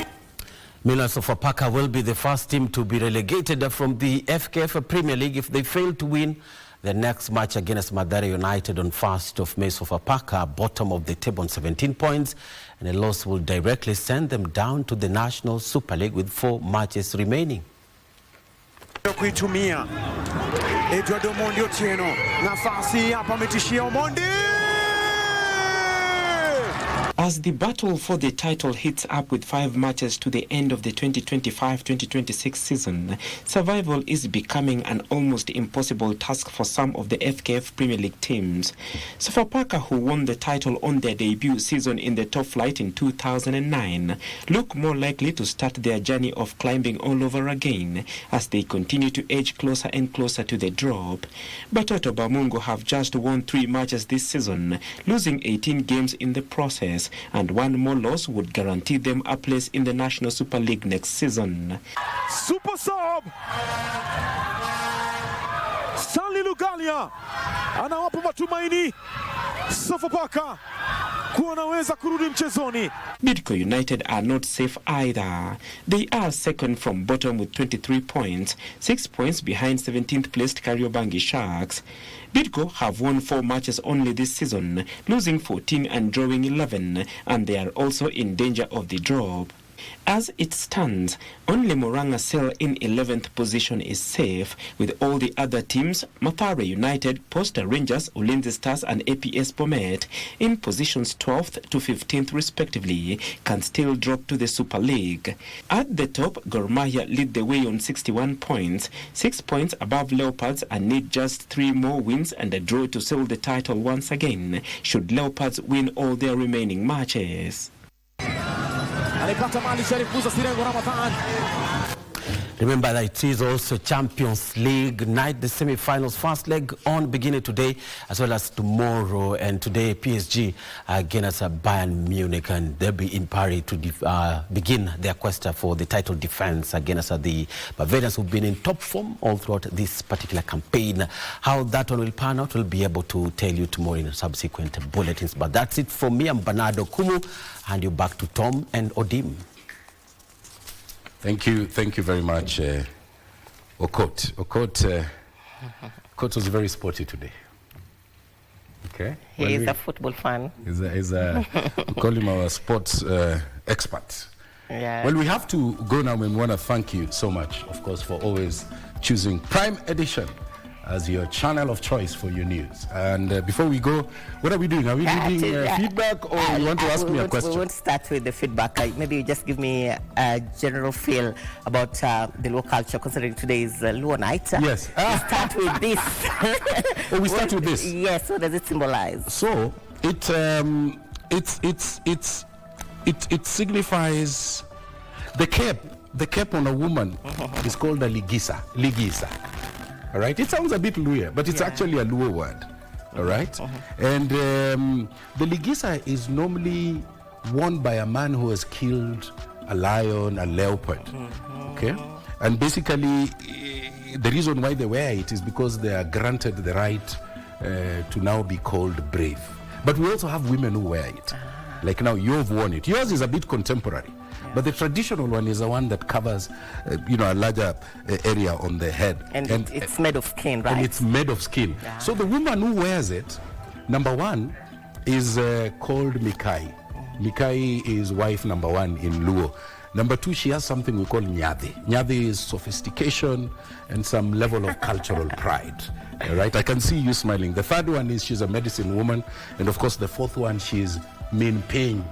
S29: Millers of Apaka will be the first team to be relegated from the FKF Premier League if they fail to win the next match against Mathare United on 1st of May. Sofapaka, bottom of the table on 17 points, and a loss will directly send them down to the National Super League with 4 matches remaining.
S3: Kuitumia Edward Omondi Otieno, nafasi hapa ametishia Omondi.
S30: As the battle for the title heats up with 5 matches to the end of the 2025-2026 season, survival is becoming an almost impossible task for some of the FKF Premier League teams. Sofapaka, who won the title on their debut season in the top flight in 2009, look more likely to start their journey of climbing all over again as they continue to edge closer and closer to the drop. But Otoba Mungo have just won 3 matches this season, losing 18 games in the process, and 1 more loss would guarantee them a place in the National Super League next season.
S3: Super Sub Stanley Lugalia anawapa matumaini Sofapaka kuonaweza kurudi mchezoni.
S30: Bidco United are not safe either. They are second from bottom with 23 points, 6 points behind 17th placed Kariobangi Sharks. Bidco have won 4 matches only this season, losing 14 and drawing 11, and they are also in danger of the drop. As it stands, only Moranga Cell in 11th position is safe, with all the other teams, Mathare United, Posta Rangers, Ulinzi Stars and APS Bomet, in positions 12th to 15th respectively, can still drop to the Super League. At the top, Gor Mahia lead the way on 61 points, 6 points above Leopards, and need just 3 more wins and a draw to seal the title once again, should Leopards win all their remaining matches.
S29: Remember that it is also Champions League night, the semi-finals, first leg on beginning today as well as tomorrow, and today PSG against Bayern Munich, and they'll be in Paris to begin their quest for the title defense against the Bavarians, who've been in top form all throughout this particular campaign. How that one will pan out, we'll be able to tell you tomorrow in subsequent bulletins. But that's it for me. I'm Bernardo Kumu. Hand you back to Tom and Odim.
S4: Thank you very much, Okot. Okot was very sporty today. Okay.
S7: He is a football fan.
S4: We call him our sports expert.
S7: Yeah.
S4: Well, we have to go now, and we want to thank you so much, of course, for always choosing Prime Edition as your channel of choice for your news. And before we go, what are we doing? Are we reading feedback, or you want to ask me a question?
S7: We won't start with the feedback. Maybe you just give me a general feel about the Luo culture, considering today is Luo night.
S4: Yes.
S7: We start with this.
S4: Oh, we start with this?
S7: Yes. What does it symbolize?
S4: So it signifies the cape. The cape on a woman is called a ligisa. All right, it sounds a bit Luo, but it's actually a Luo word. All right, and the ligisa is normally worn by a man who has killed a lion, a leopard. Okay, and basically the reason why they wear it is because they are granted the right to now be called brave. But we also have women who wear it. Like now, you've worn it. Yours is a bit contemporary. But the traditional one is the one that covers, a larger area on the head.
S7: And it's made of skin, right?
S4: And it's made of skin. Yeah. So the woman who wears it, number one, is called Mikai. Mikai is wife number one in Luo. Number two, she has something we call nyade. Nyade is sophistication and some level of cultural pride. All right, I can see you smiling. The third one is she's a medicine woman. And of course, the fourth one, she's Minping,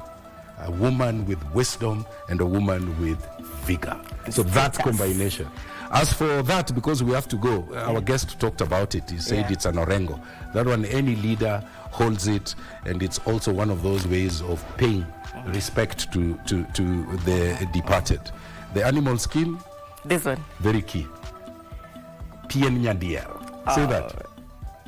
S4: a woman with wisdom and a woman with vigor. So that combination. As for that, because we have to go, our guest talked about it. He said it's an orengo. That one, any leader holds it, and it's also one of those ways of paying respect to the departed. The animal skin.
S7: This one.
S4: Very key. Pien Nyadiel. Say that.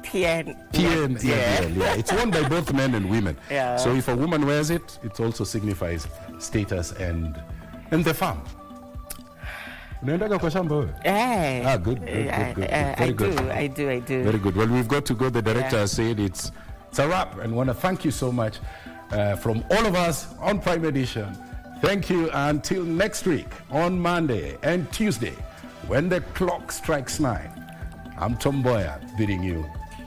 S7: Pien.
S4: Yeah. It's worn by both men and women.
S7: Yeah.
S4: So if a woman wears it, it also signifies status and the farm. Unaendaga kwa shamba wewe? Good. Very good.
S7: I do.
S4: Very good. Well, we've got to go. The director has said it's a wrap, and want to thank you so much from all of us on Prime Edition. Thank you until next week on Monday and Tuesday when the clock strikes 9. I'm Tom Mboya bidding you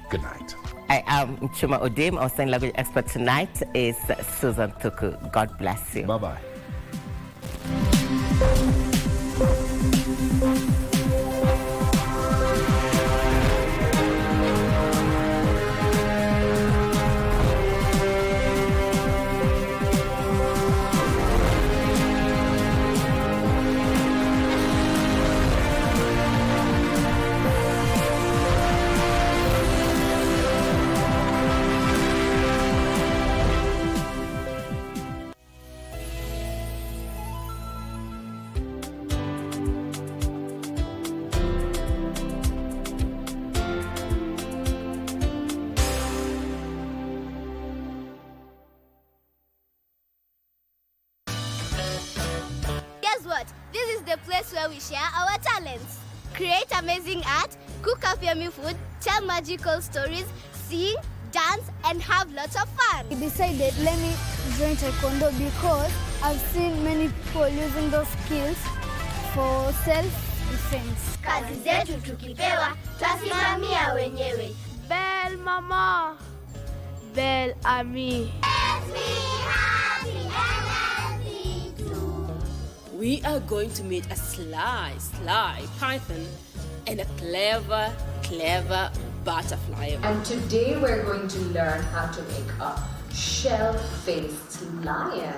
S4: good night.
S7: I am Muchuma Odim. Our sign language expert tonight is Susan Tuku. God bless you.
S4: Bye-bye.
S5: We share our talents, create amazing art, cook up yummy food, tell magical stories, sing, dance, and have lots of fun.
S6: We decided, let me join Taekwondo because I've seen many people using those skills for self-defense.
S5: Kazi zetu tukipewa, twasimamia wenyewe.
S6: Belle mama, belle ami.
S5: Let's be happy and healthy too.
S8: We are going to meet a sly python and a clever butterfly.
S10: And today we're going to learn how to make a shell-faced lion.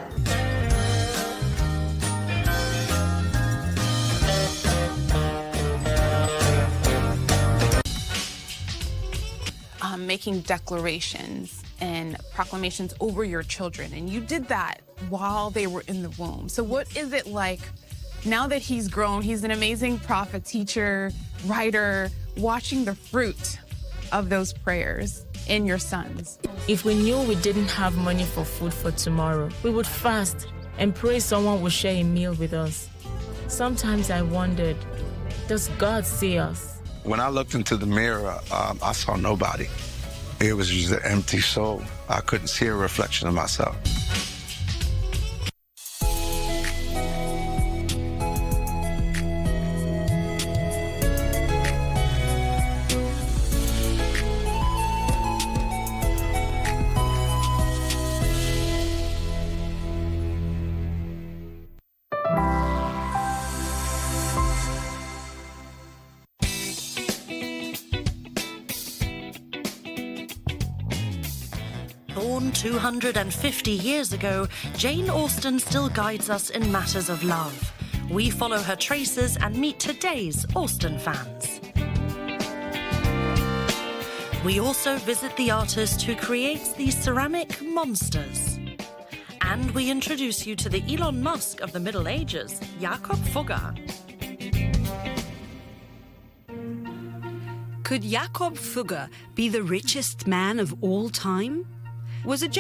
S12: Making declarations and proclamations over your children, and you did that while they were in the womb. So what is it like now that he's grown? He's an amazing prophet, teacher, writer, watching the fruit of those prayers in your sons.
S15: If we knew we didn't have money for food for tomorrow, we would fast and pray someone would share a meal with us. Sometimes I wondered, does God see us?
S19: When I looked into the mirror, I saw nobody. It was just an empty soul. I couldn't see a reflection of myself.
S1: Born 250 years ago, Jane Austen still guides us in matters of love. We follow her traces and meet today's Austen fans. We also visit the artist who creates these ceramic monsters. And we introduce you to the Elon Musk of the Middle Ages, Jakob Fugger.
S9: Could Jakob Fugger be the richest man of all time? Was it